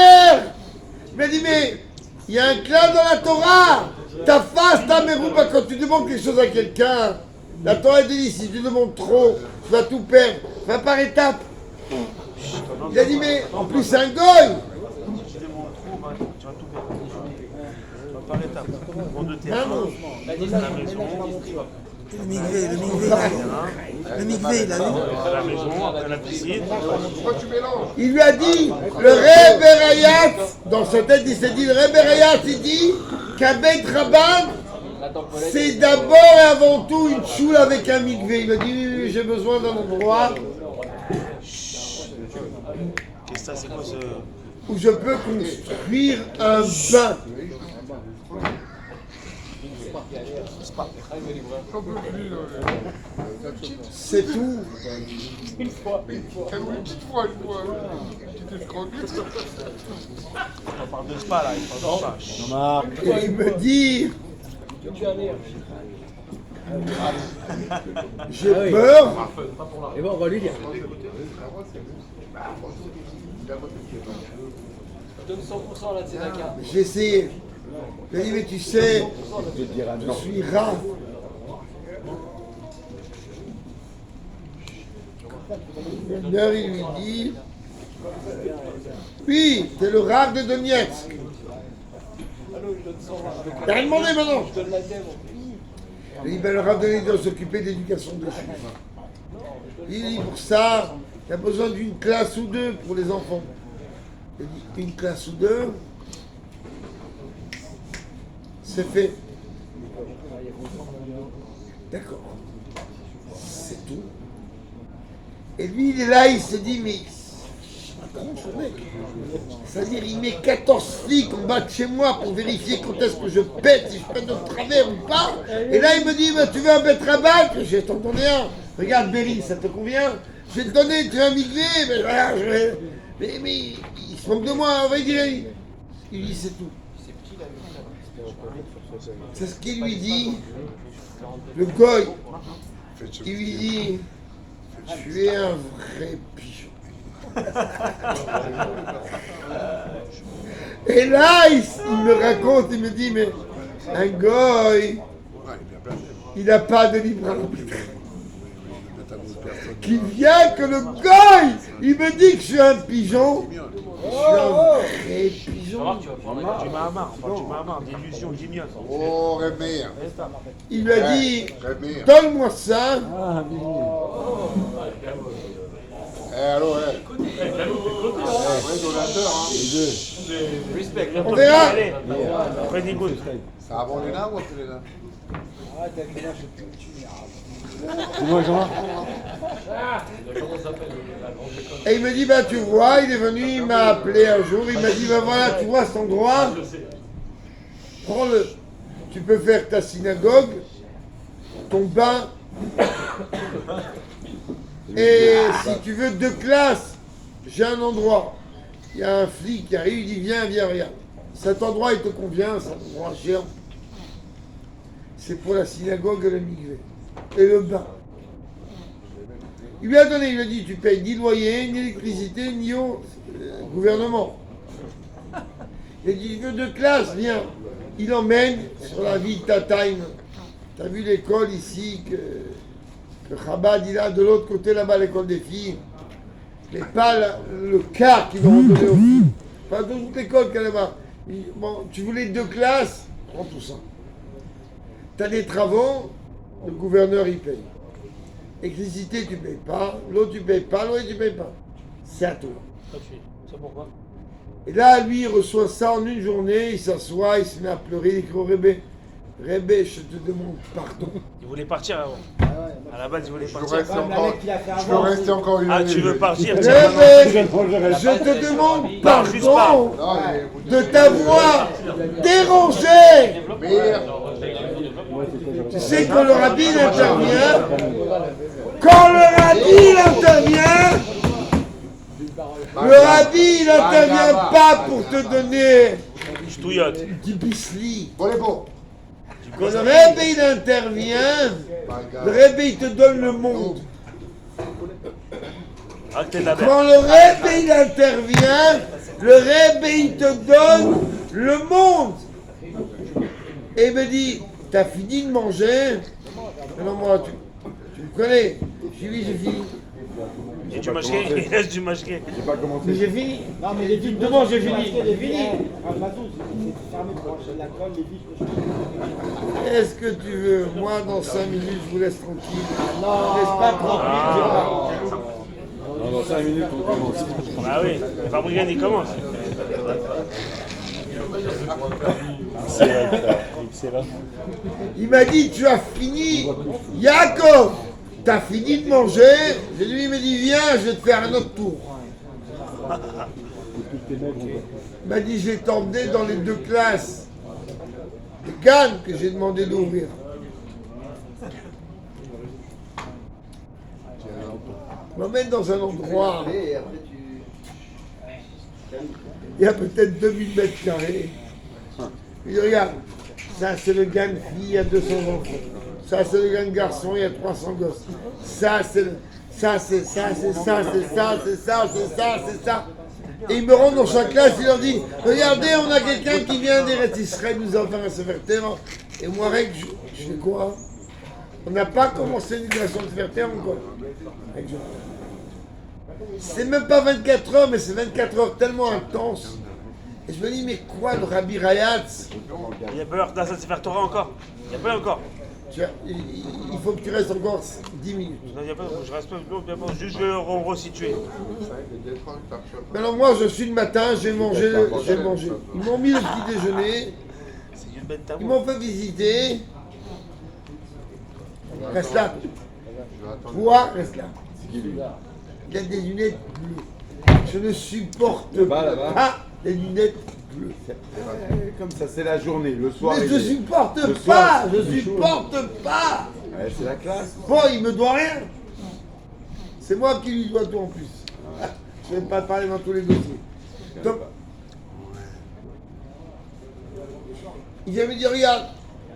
A: Il m'a dit, mais il y a un clap dans la Torah. Ta face, ta mérouba, quand tu demandes quelque chose à quelqu'un, la Torah dit, si tu demandes trop, tu vas tout perdre. Va par étapes. Il a dit, mais en plus, c'est un goy.
E: par étapes. Bon de terrain, à la maison,
G: Le migvé, il a vu.
E: à la maison, après la piscine.
C: Pourquoi tu mélanges?
A: Il lui a dit, le Rebbe Rayat, dans sa tête, il s'est dit, le Rebbe Rayat, il dit qu'un Beit Rabban, c'est d'abord et avant tout une choule avec un mikvé. Il m'a dit, oui, j'ai besoin d'un endroit
E: Qu'est-ce que ça, c'est quoi ce.
A: où je peux construire un bain. C'est tout.
C: Une petite fois. Une petite escroque.
E: On parle de spa là, il parle de spa.
A: Et il me dit, j'ai peur.
B: Et bon, on va lui dire.
H: Donne 100% là de ces Dakar.
A: J'ai essayé. Il m'a dit, mais tu sais, je suis rat. Maintenant, il lui dit, oui, t'es le rat de Donetsk. T'as rien demandé maintenant.
H: Je donne la thème.
A: Il dit, ben, le rat de Donetsk doit s'occuper de l'éducation des juifs. Il dit, pour ça, il y a besoin d'une classe ou deux pour les enfants. Il dit, une classe ou deux, c'est fait. D'accord. C'est tout. Et lui, il est là, il se dit, mais ce mec. C'est-à-dire, il met 14 flics en bas de chez moi pour vérifier quand est-ce que je pète, si je pète de travers ou pas. Et là, il me dit, bah, tu veux un bête rabat? Je vais t'en donner un. Regarde, Berry, ça te convient? Je vais te donner, tu veux un migvé? Mais voilà, mais il se moque de moi, on va dire. Il dit, c'est tout. C'est ce qu'il lui dit, le goy. Il lui dit, tu es un vrai pigeon. Et là, il me raconte, il me dit, mais un goy, il n'a pas de libre arbitre. Qui vient que le goy, il me dit que je suis un pigeon. Je suis un vrai pigeon.
E: Du Mahamar, on parle du Mahamar, d'illusion, d'ignote.
C: Oh, Rémir.
A: Il lui a dit,
C: Rémir.
A: donne-moi ça.
C: Allô, vrai donateur, hein.
H: Respect.
A: On verra.
E: Allez, prenez goût.
C: Ça a avant les nains ou après les nains?
A: Et il me dit, bah tu vois, il est venu, il m'a appelé un jour, il m'a dit, bah voilà, tu vois cet endroit, prends-le. Tu peux faire ta synagogue, ton bain, et si tu veux 2 classes, j'ai un endroit. Il y a un flic qui arrive, il dit, viens, regarde. Cet endroit, il te convient, c'est un endroit géant. C'est pour la synagogue et le mikvé. Et le bain. Il lui a donné, il lui a dit, tu payes ni loyer, ni électricité, ni au gouvernement. Il a dit, je veux 2 classes, viens. Il emmène sur la ville Tataïm. Tu as vu l'école ici que Chabad, il a de l'autre côté là-bas, l'école des filles. Mais pas le quart qu'ils vont donner aux filles. Pas de toute l'école qu'il y a là-bas. Bon, tu voulais 2 classes, prends tout ça. Tu as des travaux, le gouverneur il paye. Électricité tu payes pas, l'eau tu payes pas, l'eau tu payes pas. C'est à toi.
H: C'est pourquoi?
A: Et là, lui, il reçoit ça en une journée, il s'assoit, il se met à pleurer, il écrit au Rebbe. Rebbe, je te demande pardon.
E: Il voulait partir avant. À la base, il voulait
C: Je veux
E: partir.
C: rester encore une
E: Ah,
C: année.
E: tu veux partir?
A: Rebbe, je te demande
E: Juste
A: pardon
C: Non,
A: de t'avoir dérangé.
C: Meilleur.
A: Tu sais, quand le rabbi il intervient, le rabbi il n'intervient pas pour te donner
E: Ch'touillotte.
A: du bisli.
C: Bon, les beaux.
A: Quand le rabbi il intervient, le rabbi il te donne le monde.
E: Ah, t'es de la merde.
A: Quand le rabbi il intervient, le rabbi il te donne le monde. Et il me dit, t'as fini de manger? Non, moi, tu me connais. Je dis oui, j'ai fini.
E: J'ai du mashké, il reste du mashké.
F: J'ai pas commencé.
A: Mais j'ai fini.
B: Non, mais les vies,
A: Devant, j'ai fini. J'ai fini.
B: Rabatou, c'est fermé pour la colle, les vies, je peux.
A: Qu'est-ce que tu veux? Moi, dans 5 minutes, je vous laisse tranquille.
B: Non,
A: Laisse pas tranquille.
F: Non, dans 5 minutes, on commence.
E: Ah oui, Fabricant il commence.
A: Il m'a dit, tu as fini. Yaakov, t'as fini de manger. Et lui, il m'a dit, viens, je vais te faire un autre tour. Il m'a dit, je vais t'emmener dans les 2 classes de Cannes que j'ai demandé d'ouvrir. Il m'emmène dans un endroit. Il y a peut-être 2000 mètres carrés. Il dit, regarde, ça c'est le gang de filles, il y a 200 enfants. Ça c'est le gang de garçons, il y a 300 gosses. Ça c'est le... Ça c'est ça, c'est ça, c'est ça, c'est ça, c'est ça, c'est ça. Et il me rend dans chaque classe, il leur dit, regardez, on a quelqu'un qui vient d'Eretz Israël nous a fait un Sefer Torah. Et moi, Rek, je fais quoi? On n'a pas commencé l'éducation de Sefer Torah encore. C'est même pas 24 heures, mais c'est 24 heures tellement intenses. Et je me dis, mais quoi, le Rabbi Rayatz?
E: Il n'y a pas eu ça de se faire Torah encore. Il n'y a pas eu encore.
A: Il faut que tu restes encore 10 minutes.
E: Non, il n'y a pas, je reste pas, juste je vais resituer.
A: Mais alors moi, je suis le matin, j'ai mangé. Ils m'ont mis le petit déjeuner.
E: C'est une bête
A: Ils m'ont fait visiter. Reste là. Toi, reste là. Il a des lunettes bleues. Je ne supporte pas les lunettes bleues.
F: Comme ça, c'est la journée, le soir.
A: Mais je
F: il est-
A: supporte
F: Le
A: pas.
F: soir,
A: Je
F: c'est chaud.
A: supporte pas.
F: Ouais, c'est la classe.
A: Bon, il me doit rien. C'est moi qui lui dois tout en plus. Je ne vais pas parler dans tous les dossiers. Donc, il vient me dire, regarde,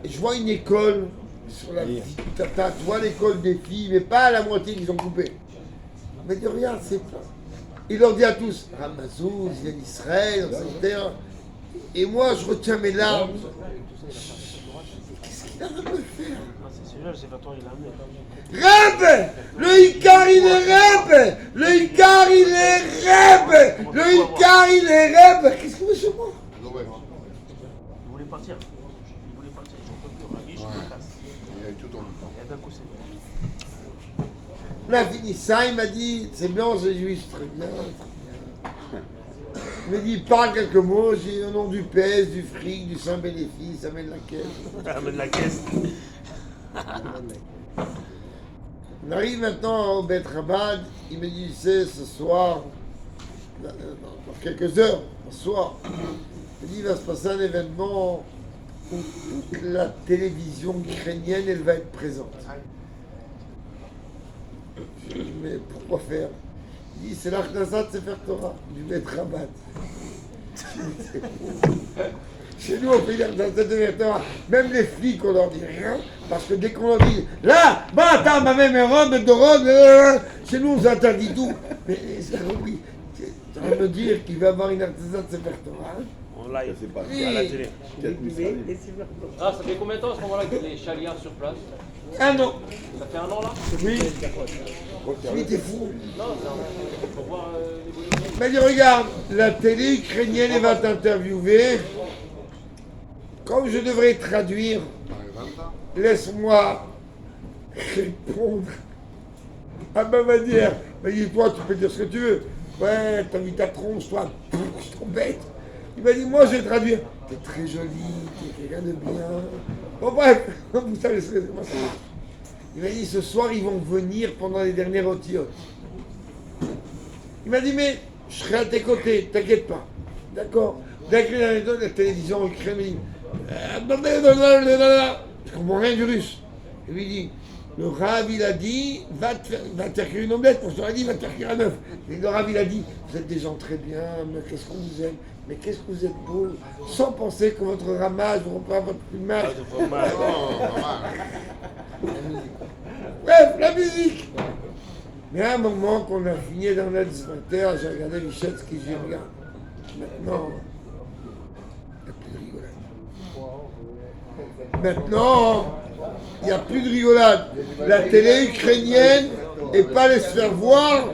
A: je vois une école sur la petite tata, tu vois l'école des filles, mais pas à la moitié qu'ils ont coupé. Il m'a dit, regarde, c'est pas. Il leur dit à tous, Ramazou, Zion Israël, etc. Et moi, je retiens mes larmes. Qu'est-ce qu'il a à me faire?
E: C'est celui-là, le Sefer Torah, il l'a amené.
A: Rêve! Le Icar il est rêve! Le Icar il est rêve! Le Icar il est rêve! Qu'est-ce que vous chez moi?
E: Il voulait partir. Il voulait partir. J'en peux plus. Rabbi, je me casse.
C: Il y a eu tout en même temps.
E: Et d'un coup, c'est bon.
A: On a fini ça, il m'a dit, c'est bien, c'est juste, très bien. Il m'a dit, parle quelques mots, j'ai au nom du PS, du fric, du saint bénéfice, amène la caisse.
E: Amène la caisse.
A: On arrive maintenant au Bet Rabad, il me dit, tu sais, ce soir, dans quelques heures, ce soir, il me dit, il va se passer un événement où toute la télévision ukrainienne, elle va être présente. Je dis, mais pourquoi faire? Il dit, c'est l'Achnasat Sefer Torah, du Bet Rabad. Chez nous, on fait l'Achnasat Sefer Torah. Même les flics, on leur dit rien, parce que dès qu'on leur dit, là, bah, t'as ma même robe de robe, chez nous, on s'interdit tout. Mais c'est compris. Tu vas me dire qu'il va y avoir une Achnasat Sefer Torah.
E: En live,
F: C'est pas
E: à la télé.
H: Ah, ça fait combien de temps à ce moment-là que les chaliards sur place?
A: Ah non,
H: Ça fait 1 an là?
A: oui, oui, t'es fou.
H: Non, c'est pour voir l'évolution.
A: Il m'a dit, regarde, la télé ukrainienne, elle va t'interviewer. Comme je devrais traduire, laisse-moi répondre à ma manière. Il m'a dit, toi, tu peux dire ce que tu veux. Ouais, t'as mis ta tronche, toi, je t'embête. Il m'a dit, moi, je vais traduire. T'es très jolie, t'es quelqu'un de bien. Bon, bref, vous savez ce que c'est. Moi, ça marche. Il m'a dit, ce soir, ils vont venir pendant les dernières otiotes. Il m'a dit, mais je serai à tes côtés, t'inquiète pas. D'accord? Dès que la télévision ukrainienne me dit, je comprends rien du russe. Il lui dit, le Rav, il a dit, va te faire cuire une omelette. Moi, je leur ai dit, va te faire cuire un œuf. Et le Rav, il a dit, vous êtes des gens très bien, mais qu'est-ce qu'on vous aime, mais qu'est-ce que vous êtes beaux, sans penser que votre ramage vous reprend votre plumage. Bref, la musique. Mais à un moment qu'on a fini dans notre sprinter, j'ai regardé Michel, ce qu'il dit, regarde. Maintenant, il n'y a plus de rigolade. Maintenant, il n'y a plus de rigolade. La télé ukrainienne, et pas aller se faire voir.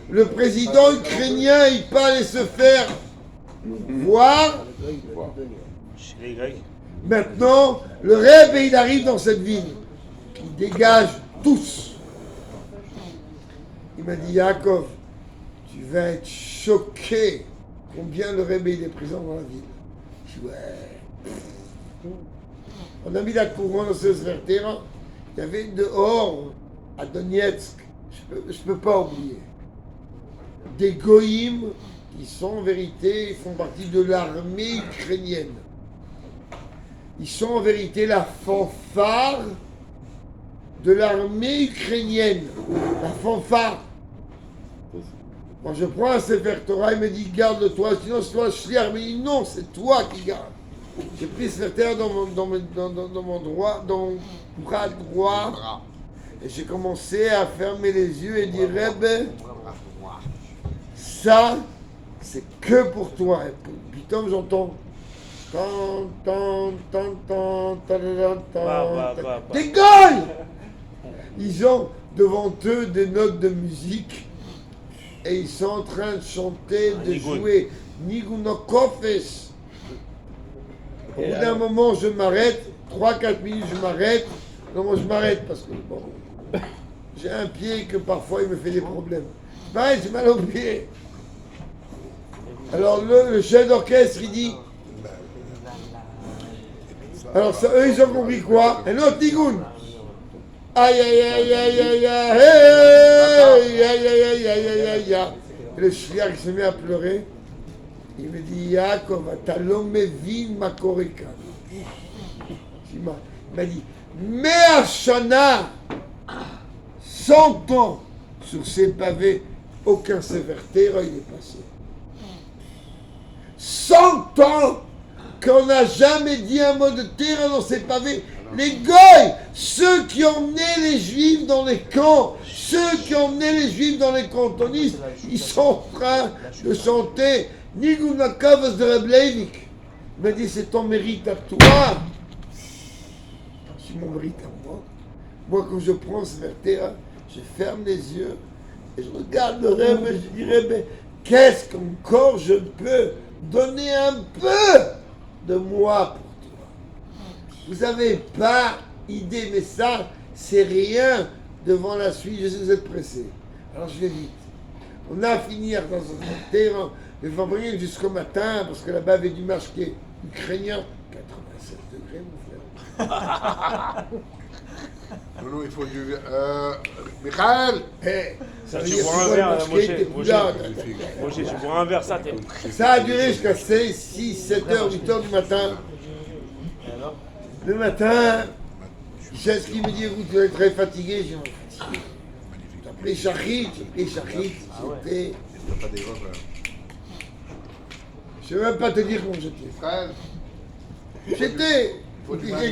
A: Le président ukrainien, il pas aller se faire voir.
E: Chez les Grecs.
A: Maintenant, le Rebbe, il arrive dans cette ville. Il dégage tous. Il m'a dit, Yaakov, tu vas être choqué combien le Rebbe il est présent dans la ville. Je dis, ouais. On a mis la couronne dans ce terrain. Il y avait dehors, à Donetsk, je peux pas oublier, des goïms qui sont en vérité, font partie de l'armée ukrainienne. Ils sont en vérité la fanfare de l'armée ukrainienne. La fanfare. Quand je prends un Sefer Torah, il me dit garde-toi, sinon c'est toi le shliach. Mais il dit non, c'est toi qui gardes. J'ai pris Sefer Torah dans mon bras droit et j'ai commencé à fermer les yeux et dire Rebbe, ça c'est que pour toi. Et puis comme j'entends des goy! Ils ont devant eux des notes de musique et ils sont en train de chanter, de jouer Nigunokofes. Au bout d'un moment, je m'arrête, 3-4 minutes, je m'arrête. Non, moi je m'arrête parce que bon, j'ai un pied que parfois il me fait des problèmes. Je m'arrête, j'ai mal au pied. Alors le chef d'orchestre, il dit. Alors ça, eux, ils ont compris quoi? Un autre tigoun. Aïe aïe aïe aïe aïe aïe aïe aïe aïe aïe aïe aïe aïe. Et le shliach il se met à pleurer. Il me dit Yaakov, t'as l'homme vin ma koreka. Il m'a dit Mea Shana, 100 ans sur ces pavés, aucun Sefer Torah il est passé. 100 ans qu'on n'a jamais dit un mot de terre dans ces pavés. Les goy, ceux qui emmenaient les juifs dans les camps, ceux qui emmenaient les juifs dans les cantonistes, ils sont en train de chanter Nigunakavas de Rebleivik. Il m'a dit c'est ton mérite à toi. C'est mon mérite à moi. Moi quand je prends ce vertera, je ferme les yeux et je regarde le rêve et je dis Rebbe, qu'est-ce qu'encore je peux donner un peu de moi pour toi. Vous n'avez pas idée, mais ça, c'est rien devant la suite. Je sais que vous êtes pressés. Alors je vais vite. On a à finir dans un terrain de Fabrique jusqu'au matin, parce que là-bas, il y avait du marché ukrainien. 87 degrés, mon frère.
C: Non, il faut du... Michael
A: Ça veut
E: Tu
A: dire
E: bois un
A: que
E: verre,
A: le marché
E: Moshe,
A: était plus
E: Moshe.
A: là.
E: Moi, tu bois un verre, ça, t'es.
A: Ça a duré jusqu'à 6, 7 heures, 8 heures du matin. Le matin, c'est ce qui me dit, vous êtes très fatigué. J'ai dit, fatigué. J'ai pris Shachit, c'était... Je ne vais même pas te dire comment j'étais.
C: Michael
A: J'étais,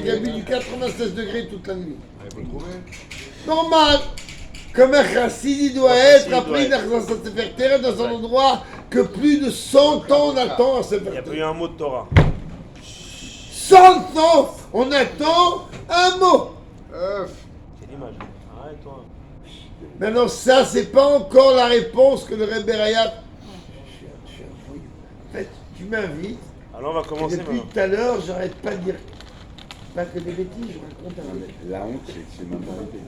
A: j'ai mis du 96 degrés toute la nuit.
C: Vous le trouvez
A: Normal, comme un chassid, il doit être appris dans sa Sefer Torah dans un endroit que plus de 100 ans on attend à se
E: Il n'y a
A: faire.
E: pas eu un mot de Torah.
A: 100 ans, on attend un mot.
E: C'est l'image. Arrête-toi.
A: Maintenant, ça, c'est pas encore la réponse que le Rebbe Rayat. En fait, tu m'invites.
E: Alors, on va commencer
A: Depuis
E: maintenant.
A: tout à l'heure, j'arrête pas de dire. Pas que des bêtises, je raconte un peu.
F: La honte, c'est que c'est même pas été.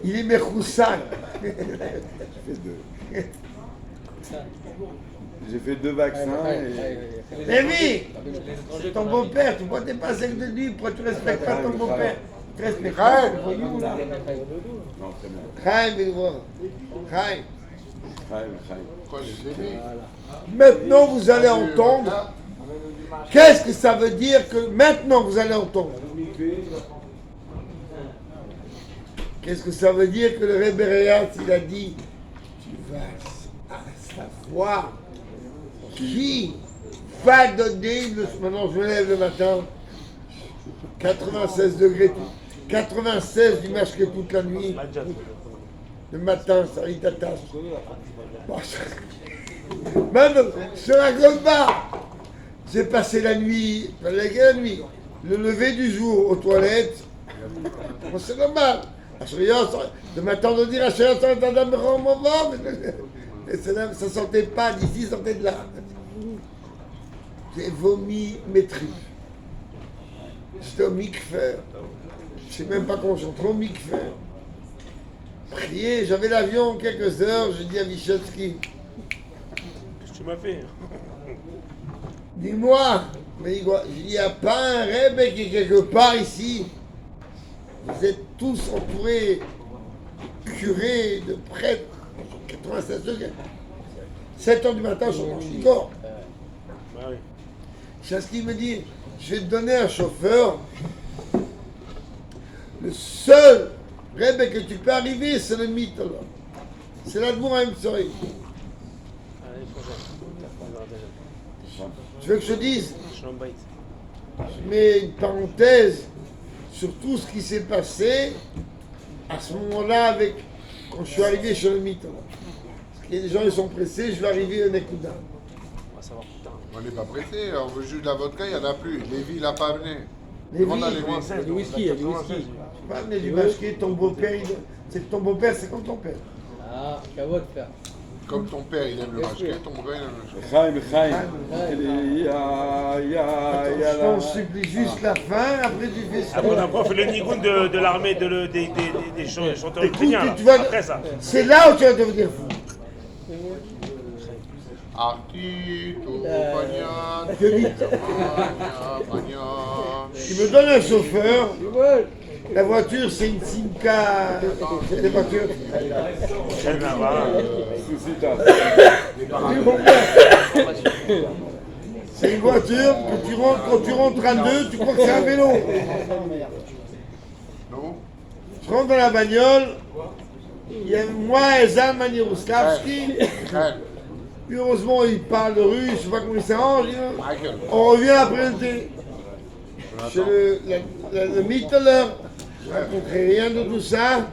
A: Il est Merkoussan.
F: J'ai fait 2 vaccins et...
A: Lévi, c'est ton beau-père, tu vois, t'es pas sec de lui, pourquoi tu respectes pas ton beau-père? Tu respectes pas ton voyou, là.
F: Non, très bien.
A: Chaim, il voit. Chaim.
C: Quoi, je les ai mis
A: Maintenant, vous allez entendre. Qu'est-ce que ça veut dire que maintenant vous allez entendre? Qu'est-ce que ça veut dire que le Rebbe Rayat, il a dit, tu vas savoir qui va donner le... Maintenant, je me lève le matin, 96 degrés, 96 du match que toute la nuit. Le matin, ça y t'attache. Même sur la Golba, j'ai passé la nuit, la nuit, le lever du jour aux toilettes, bon, c'est normal. De m'attendre de dire à Chérie, ça sortait pas d'ici, ça sortait de là. J'ai vomi mes tripes. J'étais au mikfer. Je sais même pas comment je suis entré au mikfer. Prier, j'avais l'avion en quelques heures, j'ai dit à Vyshevsky,
E: Qu'est-ce que tu m'as fait?
A: dis-moi, mais il n'y a pas un rebbe qui est quelque part ici. Vous êtes tous entourés, curés, de prêtres, 96 degrés. 7 h du matin, je suis en Chigor.
E: Bah oui.
A: Vyshevsky me dit, je vais te donner un chauffeur. Le seul rebbe que tu peux arriver, c'est le mythe là. C'est l'Admour à Emtsori.
E: Allez,
A: Tu veux que je dise?
E: Shalom Bayit.
A: Je mets une parenthèse sur tout ce qui s'est passé à ce moment-là quand je suis arrivé chez le mythe. Parce que les gens ils sont pressés, je vais arriver au Nekuda.
E: On va savoir plus tard.
C: On n'est pas pressé, on veut juste de la vodka, il n'y en a plus. Lévi, il n'a pas amené.
A: Lévi,
C: Demande à Lévi.
B: Il y a du whisky, il y a du whisky.
A: pas amener du mashké, ton beau-père, c'est ton beau-père, c'est comme ton père.
B: Ah, kavod faire.
C: Comme ton père, il aime le mashké, ton père, il aime le mashké.
A: Je t'en supplie juste la fin, après tu fais ça.
E: Après, on fait le nigoun de l'armée des chanteurs
A: Écoute,
E: ukrainiens.
A: tu vas-
E: Après ça.
A: C'est là où tu vas devenir fou.
C: Arti, tout,
A: Que vite. Tu me donnes un chauffeur, la voiture c'est une Simca, c'est des voitures. C'est une voiture que quand tu rentres à deux, tu crois que c'est un vélo.
C: Non?
A: Je rentre dans la bagnole, il y a moi et Zan Maniroslavski. Puis heureusement, il parle de russe, je sais pas comment il s'arrange.
C: Michael.
A: On revient après le thé. Chez le Mitteler, je ne raconterai rien de tout ça.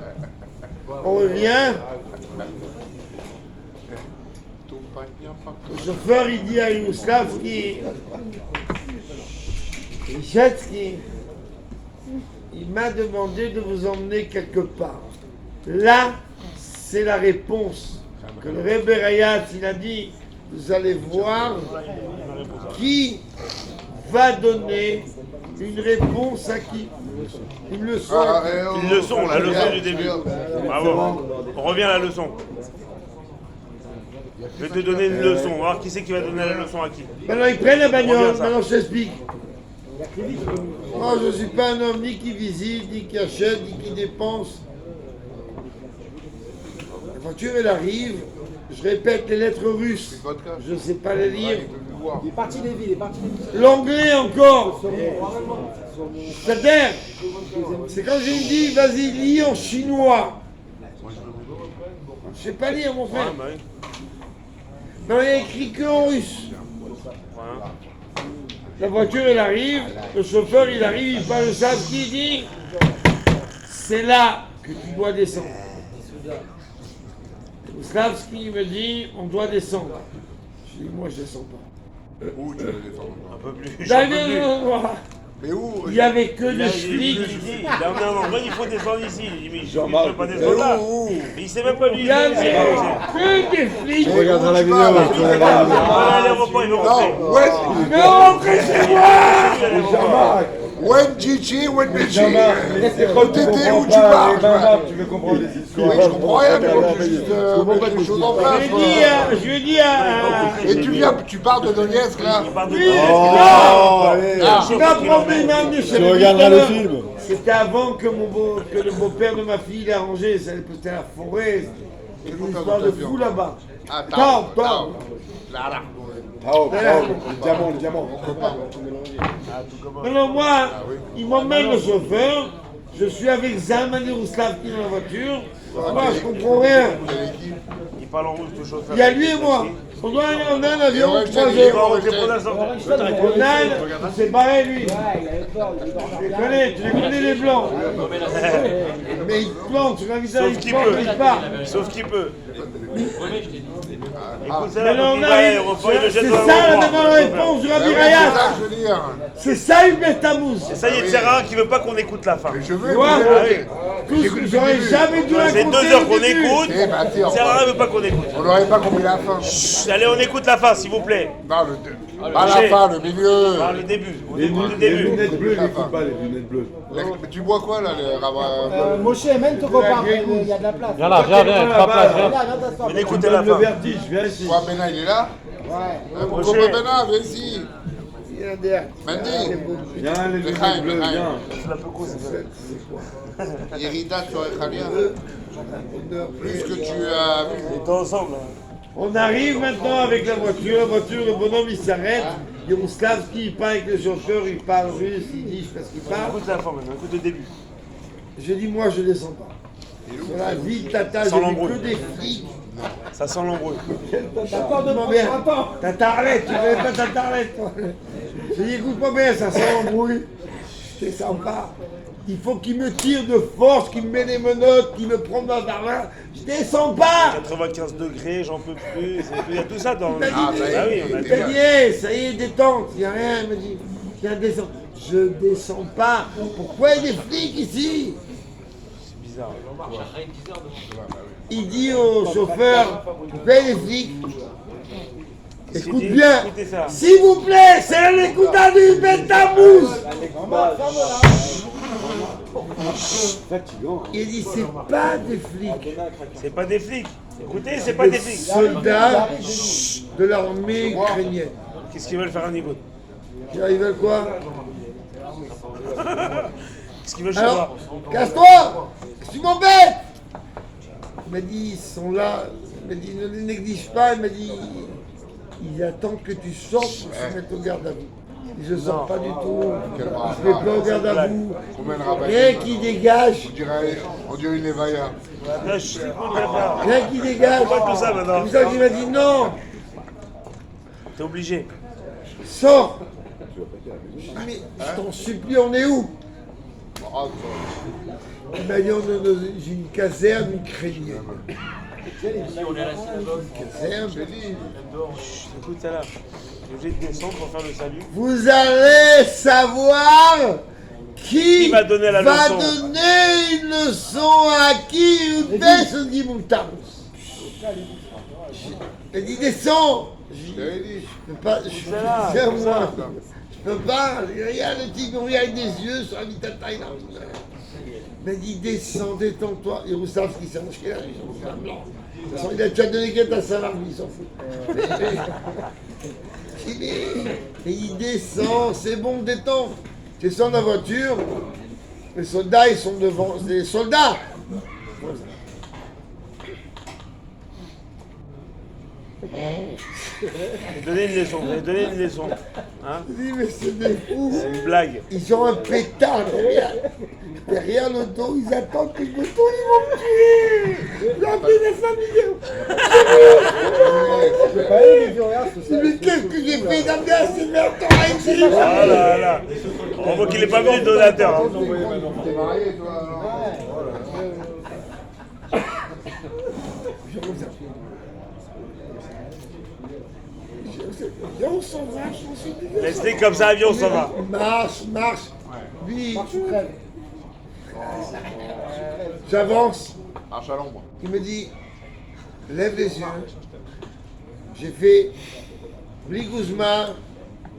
A: On revient. Le chauffeur, il dit à Youslavski, Vyshevsky, il m'a demandé de vous emmener quelque part. Là, c'est la réponse que le Rebbe Rayat, il a dit, vous allez voir qui va donner une réponse à qui. Une leçon.
E: Une leçon, la leçon du début. Bravo. On revient à la leçon. Je vais te donner une leçon. On va voir qui c'est qui va donner la leçon à qui.
A: Maintenant, ils prennent la bagnole,
E: Reviens, ça.
A: maintenant je t'explique. Moi, je ne suis pas un homme ni qui visite, ni qui achète, ni qui dépense. La voiture, elle arrive, je répète les lettres russes. Je ne sais pas les lire.
B: Il est parti des villes, il est parti des villes.
A: L'anglais encore. C'est-à-dire, c'est quand je me dis, vas-y, lis en chinois. Je sais pas lire, mon frère.
E: Bah oui.
A: Non, il y a écrit que en russe.
E: Voilà.
A: La voiture, elle arrive, le chauffeur, il arrive, il parle de ça, ce qu'il dit, c'est là que tu dois descendre. Slavski me dit, on doit descendre. Je dis, moi, je descends pas.
C: Où tu veux descendre?
E: Un peu plus.
A: Dans
E: un peu
A: le
E: plus.
A: endroit,
C: Mais où?
A: il n'y avait que
E: Il
A: des
E: a
A: flics.
E: dit, non, il faut descendre ici. Il dit, mais je ne peux pas descendre là. Mais il sait même pas lui.
A: Il n'y avait que des flics.
C: Tu regarderas la vidéo.
E: À l'aéroport, il veut rentrer.
C: Non, when,
A: Mais rentrez chez moi.
C: when Gigi, when Michi. Où t'étais, où tu marches?
F: Tu veux comprendre les histoires?
C: Oui, je comprends rien, mais moi, je veux juste mettre les choses en place.
A: Je lui dis à...
C: Et tu parles de Donetsk, là?
E: Il parle de
A: Oui,
F: Oh, allez.
A: tu vas prendre une amener chez
F: Tu
A: le
F: regarderas le
A: Mitteler.
F: film.
A: C'était avant que le beau-père de ma fille l'a arrangé. C'était la forêt. C'était une histoire de fou là-bas.
C: Ah,
A: Tao.
C: Là, là.
F: Le diamant.
A: Alors moi, il m'emmène le chauffeur. Je suis avec Zalman Yaroslavski dans la voiture. Moi, je comprends rien.
E: Il parle en russe, le chauffeur.
A: Il y a lui et moi. On a un avion,
C: Ouais,
A: 3
C: je
A: heures.
C: t'ai
A: Nan, c'est pareil lui. Tu les connais les blancs. Mais ils te plantent sur un visage, ils te plantent, ils partent.
E: Sauf qu'il peut.
A: Mais là, on arrive. C'est ça la bonne réponse du Rabbi
C: C'est
A: Rayas.
C: ça que je veux dire.
A: C'est ça une Bestamouz.
E: Ça y est, Tsera qui veut pas qu'on écoute la fin.
C: Mais je veux
A: Tu vois,
C: écouter.
A: j'aurais jamais dû raconter.
E: C'est 2 heures qu'on écoute.
C: Eh ben, tiens,
E: Tsera veut pas qu'on écoute.
C: on n'aurait pas compris la fin.
E: Chut, allez, on écoute la fin, s'il vous plaît.
C: Non, pas la fin, le milieu.
E: Ah, le début. On
A: Les
E: écoute le
A: les
E: début.
A: lunettes bleues, n'écoute pas les lunettes bleues.
C: Mais tu bois quoi là, le rabbin
B: Moshe, même ton copain, il y a de la place.
D: Viens là, viens, prends place, viens.
B: Viens t'asseoir.
E: On écoute la
A: Le
E: fin.
A: vertige, viens ici.
C: Quoi, Bena, il est là
B: Ouais.
C: Mon copain Bena, viens ici. Mandy.
A: Viens les lunettes
C: Lechaim,
A: bleues,
C: Lechaim.
A: viens.
C: Irida sur Echalia. Plus que tu as vu.
E: On est ensemble.
A: On arrive maintenant avec la voiture, le bonhomme il s'arrête. Yaroslavski il parle avec le chauffeur, il parle russe, il dit je sais pas ce qu'il parle.
E: Écoute la fin maintenant, écoute le début.
A: Je dis moi je descends pas. Sur la ville Tata, j'ai
E: Sans
A: vu
E: l'embrouille.
A: que des flics.
E: Ça sent l'embrouille.
A: Écoute-moi bien. Tata arrête, tu connais pas Tata arrête toi. Je dis écoute-moi bien, ça sent l'embrouille. Je descends pas. Il faut qu'il me tire de force, qu'il me met des menottes, qu'il me prenne dans la main. Je descends pas.
E: 95 degrés, j'en peux plus. Il y a tout ça dans le.
C: Ah, ça y est.
E: Ah oui, on a
A: Il m'a dit, hey, ça y est, détente, il n'y a rien, il m'a dit, viens descendre. Je descends pas. Pourquoi il y a des flics ici?
E: bizarre.
A: Il dit au chauffeur, tu payes les flics. Écoute
E: dit,
A: bien,
E: écoutez ça.
A: s'il vous plaît, c'est l'écoutant du Betamouz. Il dit, c'est pas des flics.
E: C'est pas des flics. Écoutez, c'est pas des flics.
A: Soldats de l'armée ukrainienne.
E: Qu'est-ce qu'ils veulent faire un écoute?
A: Ils veulent quoi?
E: Qu'est-ce qu'ils veulent savoir?
A: Alors, casse-toi! Tu m'embêtes! Il m'a dit, ils sont là. Il m'a dit, ne les néglige pas. Il m'a dit, ils attendent que tu sortes pour se mettre au garde à vous. Je ne sors pas du tout. Je ne vais pas au garde à vous.
C: Combien de rabbins
A: Rien qui dégage.
C: On dirait une Lévaïa.
E: Là, je sais pas de la faire.
A: Rien qui dégage.
E: Pas tout ça maintenant.
A: C'est pour ça qu'il m'a dit, non,
E: T'es obligé.
A: sors. Je dis, mais je t'en supplie, on est où? Il m'a dit, on est dans une caserne ukrainienne. Caserne.
E: Écoute ça là. T'es obligé de descendre pour faire le salut.
A: Vous allez savoir qui
E: va donner la leçon.
A: donner une leçon à qui ou ce dit mon Taros. Il dit descends. Je peux pas, je suis
E: là,
A: fier,
E: comme
A: moi. Je peux pas, regarde le type, regarde des yeux sur la mitata, il m'a dit descends, détends-toi. Et Roussavski s'est acheté là, il est un blanc. De toute façon, il a déjà donné quête à sa larme, il s'en fout. Et il descend, c'est bon, détends. Tu descends de la voiture, les soldats ils sont devant, les soldats.
E: Donnez une leçon, vous avez donné une leçon. Hein?
A: Je dis mais c'est des fous.
E: C'est une blague.
A: Ils ont un pétard derrière le dos, ils attendent que je me tourne, ils vont me tuer. J'ai appelé les familles. Mais qu'est-ce que j'ai fait d'amener à ces merdes ici?
E: Ah là là. On voit qu'il n'est pas venu le donateur. Hein.
C: T'es marié, toi
A: On s'en va, je suis dit.
E: Laisse-les comme ça, avion, ça va.
A: Marche. Lui, j'avance.
C: Marche à l'ombre.
A: Il me dit, lève les yeux. J'ai fait Bligouzma,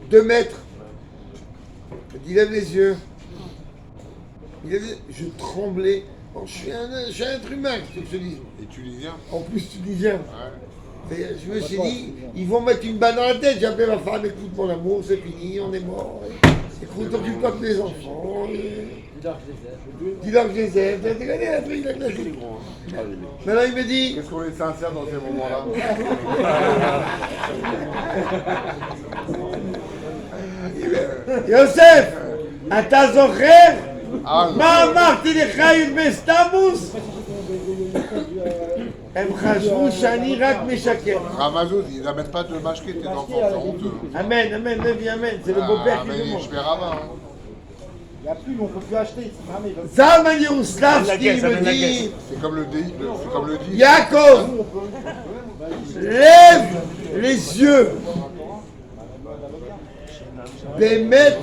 A: 2 mètres. Il dit, lève les yeux. Je tremblais. Bon, je suis un être humain, qu'est-ce que je te dis.
C: Et tu dis viens.
A: En plus, tu dis viens.
C: Ouais.
A: Mais je me suis dit, ils vont mettre une balle dans la tête. J'ai appelé ma femme, écoute mon amour, c'est fini, on est mort. Écoute, occupe-toi de mes enfants. Dis-leur que je les aime. T'as regardé la truc, la classique. Maintenant, il me dit,
C: Qu'est-ce qu'on est sincère dans ces moments-là?
A: Yosef, אתה זוכר?
C: Ah,
A: מה אמרתי לך עם בסטמוס? הם חשבו שאני רק משקר.
C: Ramazouz, ils n'amènent pas de mâcher tes enfants, c'est honteux.
A: Amen, amen, Lévi, amen. C'est le beau-père qui
C: mais
A: nous
C: je
A: montre.
C: fais rabbin. Hein.
B: Il n'y a plus, mais on ne peut plus acheter. Jamais.
A: Zalman Yeruslavski me dit,
C: C'est comme le DI, c'est comme le dit.
A: Yaakov, lève les yeux. Bémet.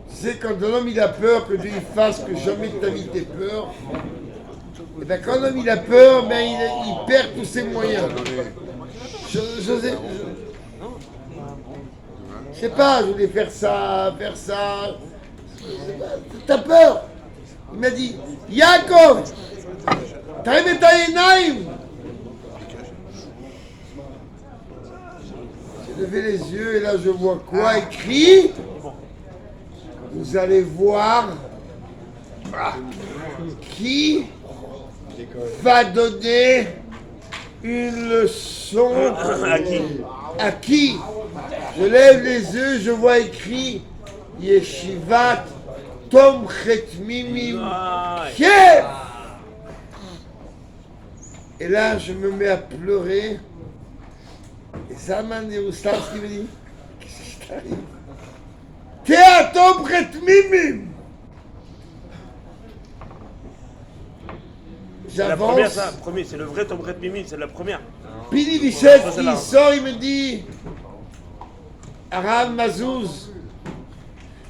A: Tu sais, quand un homme il a peur que Dieu lui fasse que jamais de ta vie t'aies peur, et bien quand un homme il a peur, ben il perd tous ses moyens. Je sais pas, je voulais faire ça. T'as peur. Il m'a dit, Yaakov, t'as aimé ta Yenaïm. J'ai levé les yeux et là je vois quoi écrit. Vous allez voir qui va donner une leçon à qui. Je lève les yeux, je vois écrit Yeshivat Tom Chet Mimim Kiev. Et là, je me mets à pleurer. Et Zalman Yeruslavski me dit, qu'est-ce qui t'arrive? T'es à Tom Chet Mimim.
E: C'est la première,
A: J'avance.
E: ça. Premier, c'est le vrai Tom Red Mimi, c'est la première.
A: Pili Vichet, il sort, il me dit, Aram Mazouz,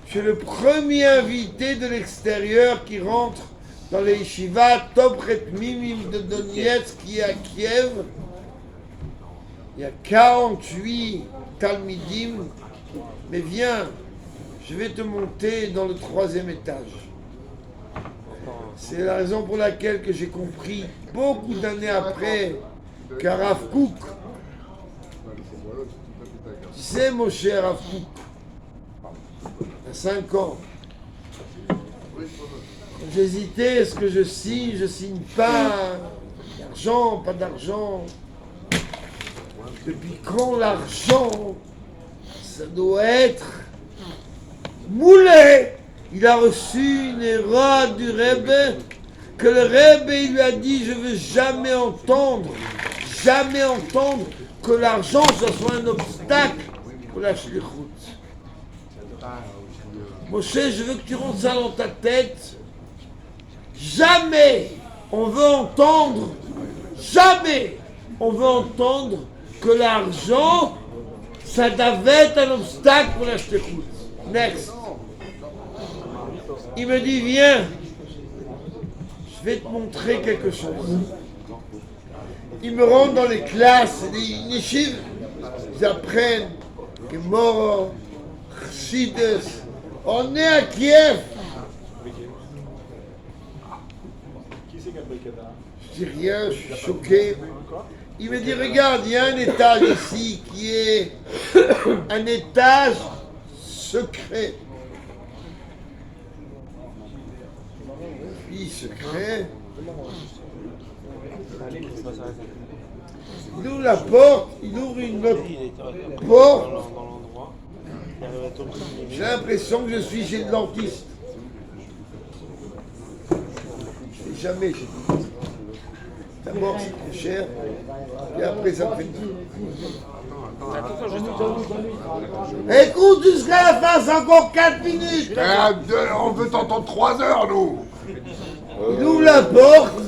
A: je suis le premier invité de l'extérieur qui rentre dans les yeshivas Topret Mimim de Donetsk qui est à Kiev. Il y a 48 Talmidim, mais viens, je vais te monter dans le 3e étage. C'est la raison pour laquelle que j'ai compris beaucoup d'années après qu'Arav Kook, tu sais mon cher Arav Kook, à 5 ans, j'hésitais, est-ce que je signe pas, d'argent, pas d'argent. Depuis quand l'argent, ça doit être moulé. Il a reçu une erreur du Rebbe, que le Rebbe il lui a dit, je veux jamais entendre que l'argent ce soit un obstacle pour la shlichut. Moshe, je veux que tu rentres ça dans ta tête. Jamais on veut entendre que l'argent, ça devait être un obstacle pour la shlichut. Next. Il me dit, viens, je vais te montrer quelque chose. Ils me rentrent dans les classes, les yeshivas, ils apprennent que Moro, Chassidus, on est à Kiev. Je dis rien, je suis choqué. Il me dit, regarde, il y a un étage ici qui est un étage secret. Secret. Il ouvre la porte, il ouvre une autre porte. J'ai l'impression que je suis chez le dentiste. Je sais jamais chez le dentiste. D'abord c'est très cher, et après ça me fait écoute, jusqu'à la fin, c'est encore 4 minutes.
C: On veut t'entendre 3 heures, nous.
A: Il ouvre la porte,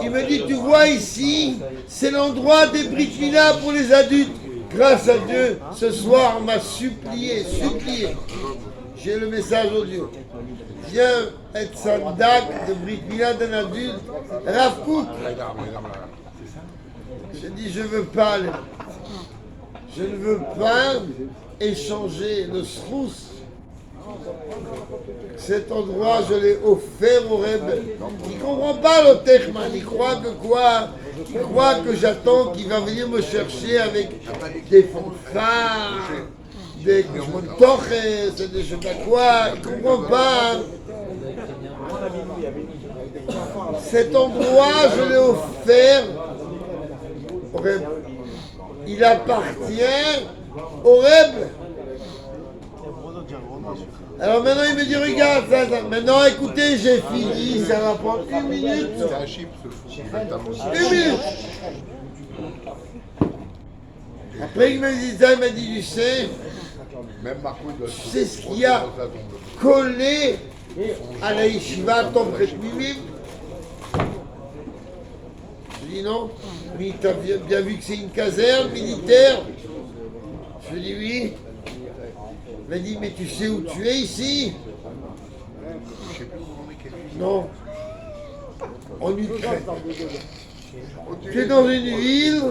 A: il me dit, tu vois ici, c'est l'endroit des Brit Mila pour les adultes. Grâce à Dieu, ce soir, on m'a supplié. J'ai le message audio. Viens être sandak de Brit Mila d'un adulte, Rav Kook. J'ai dit, je veux pas aller. Je ne veux pas échanger le srouss. Cet endroit, je l'ai offert au Rebbe. Il ne comprend pas le Techman. Il croit que quoi? Il croit que j'attends qu'il va venir me chercher avec des fanfares, des torches, des je sais pas quoi. Il ne comprend pas. Cet endroit, je l'ai offert au Rebbe. Il appartient au Rebbe. Alors maintenant il me dit regarde ça. Maintenant écoutez, j'ai fini, ça va prendre 1 minute.
C: C'est un chip, ce fou.
A: 1 minute. Après il m'a dit ça, il m'a dit tu sais,
C: Même Marco, il doit
A: tu sais ce qu'il y a collé à la yeshiva Tom Chet Mimim. Je dis non, mais tu as bien vu que c'est une caserne militaire. Je dis oui. Il m'a dit mais tu sais où tu es ici? Non. En Ukraine. Tu es dans une ville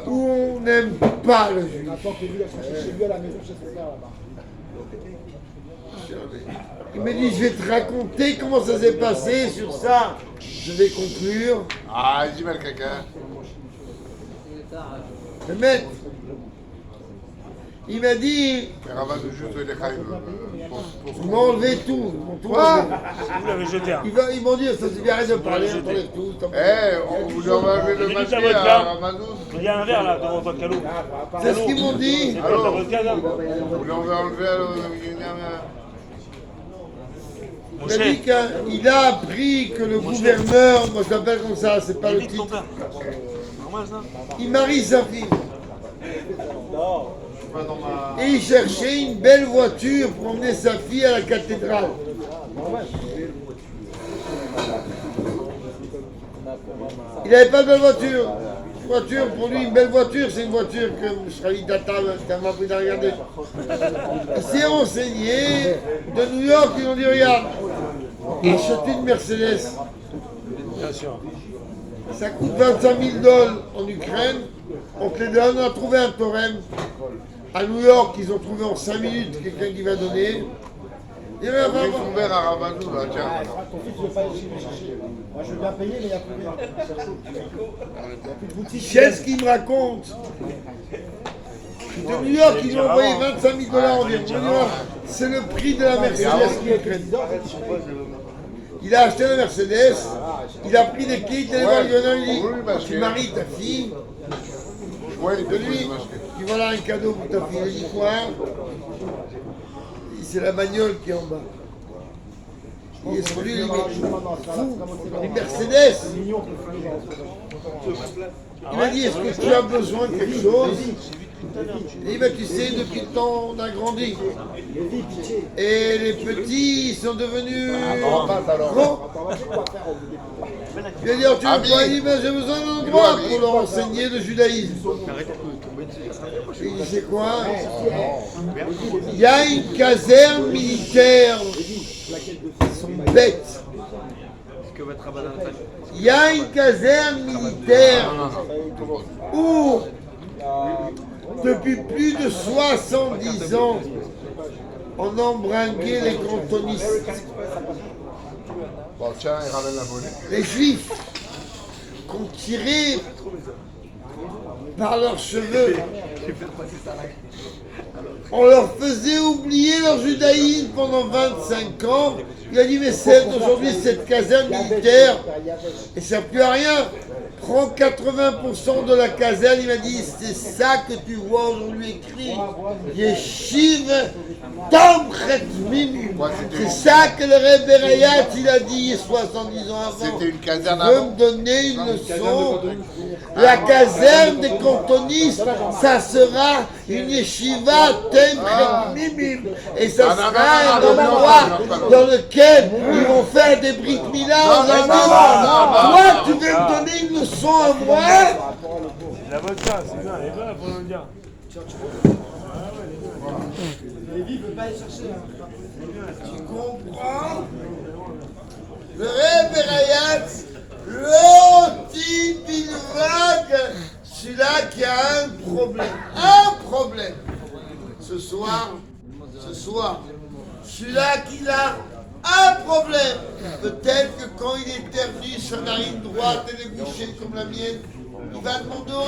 A: où on n'aime pas le juif. Il me dit je vais te raconter comment ça s'est passé. Sur ça, je vais conclure.
C: Ah, il dit mal quelqu'un.
A: Le maître, il m'a dit
C: Rabat de juste les Khaïm.
A: ils m'ont enlevé tout. Ils m'ont tout enlevé.
E: Vous l'avez jeté. Hein.
A: Ils m'ont dit ça suffit, arrête de parler, on t'enlève tout.
C: Eh, on vous enlève le masque à Ramazouz.
E: Il y a un verre là devant toi, Calou.
A: C'est ce qu'ils m'ont dit.
C: Allô,
E: Votre gars, là.
C: vous lui avez enlevé
A: Il m'a dit qu'il a appris que le gouverneur, moi je l'appelle comme ça, c'est pas le
E: Vite ton
A: titre,
E: père. Normal ça.
A: il marie sa fille. Et il cherchait une belle voiture pour emmener sa fille à la cathédrale. Il n'avait pas de belle voiture. Voiture, pour lui, une belle voiture, c'est une voiture que Shrali Data m'a pris de regarder. Il s'est renseigné de New York, ils ont dit regarde, acheter une Mercedes.
E: Bien sûr.
A: Ça coûte 25 000 $ en Ukraine. On te les donne, on a trouvé un Torem. À New York, ils ont trouvé en 5 minutes quelqu'un qui va donner. Et là,
C: Ils sont verts à Ramazouz, là, tiens.
B: Ton fils ne veut pas aller chez chercher. Moi, je veux bien payer, mais il n'y a plus rien. Il n'y a plus de boutique.
A: c'est ce qu'il me raconte. De New York, ils lui ont envoyé 25 000 $ environ. C'est le prix de la Mercedes en Ukraine. Il a acheté la Mercedes, il a pris des clés, il est allé voir le gouverneur, il dit tu maries ta fille,
C: Ouais, il
A: de lui, puis voilà un cadeau pour ta fille. Il dit quoi? Il dit, c'est la bagnole qui est en bas. Il est sur lui, il dit mais fou, une Mercedes. Il m'a dit est-ce que tu as besoin de quelque chose? Et il m'a dit tu sais, depuis le temps on a grandi. Et les petits ils sont devenus grands. Il a dit alors, tu veux quoi? Il dit ben, j'ai besoin d'un endroit pour leur enseigner le judaïsme. Et il dit c'est quoi? Il y a une caserne militaire. Ils sont bêtes. Il y a une caserne militaire où, depuis plus de 70 ans, on embringuait les cantonistes.
C: Bon, tiens, il ramène la monnaie.
A: Les juifs qu'on tirait par leurs cheveux. On leur faisait oublier leur judaïsme pendant 25 ans. Il a dit mais aujourd'hui cette caserne militaire, elle ne sert plus à rien. Prends 80% de la caserne, il m'a dit c'est ça que tu vois aujourd'hui écrit. Yeshiv Tam Chet Mimim. C'est ça que le Rebbe Berayat il a dit 70 ans avant.
C: C'était une caserne
A: Tu veux
C: avant.
A: me donner une leçon? La caserne des cantonistes, ça sera une yeshiva Tam Chet Mimim. Et ça sera un endroit dans lequel ils vont faire des brit milah. Toi, tu veux me donner une leçon à moi?
E: La vodka, c'est bien, elle est bonne, faut le dire.
A: Tu comprends? Le Rebbe Berayat, l'anti-bilvag, celui-là qui a un problème. Un problème. Ce soir, celui-là qui a un problème. Peut-être que quand il éternue sa narine droite, elle est bouchée comme la mienne, il va demander au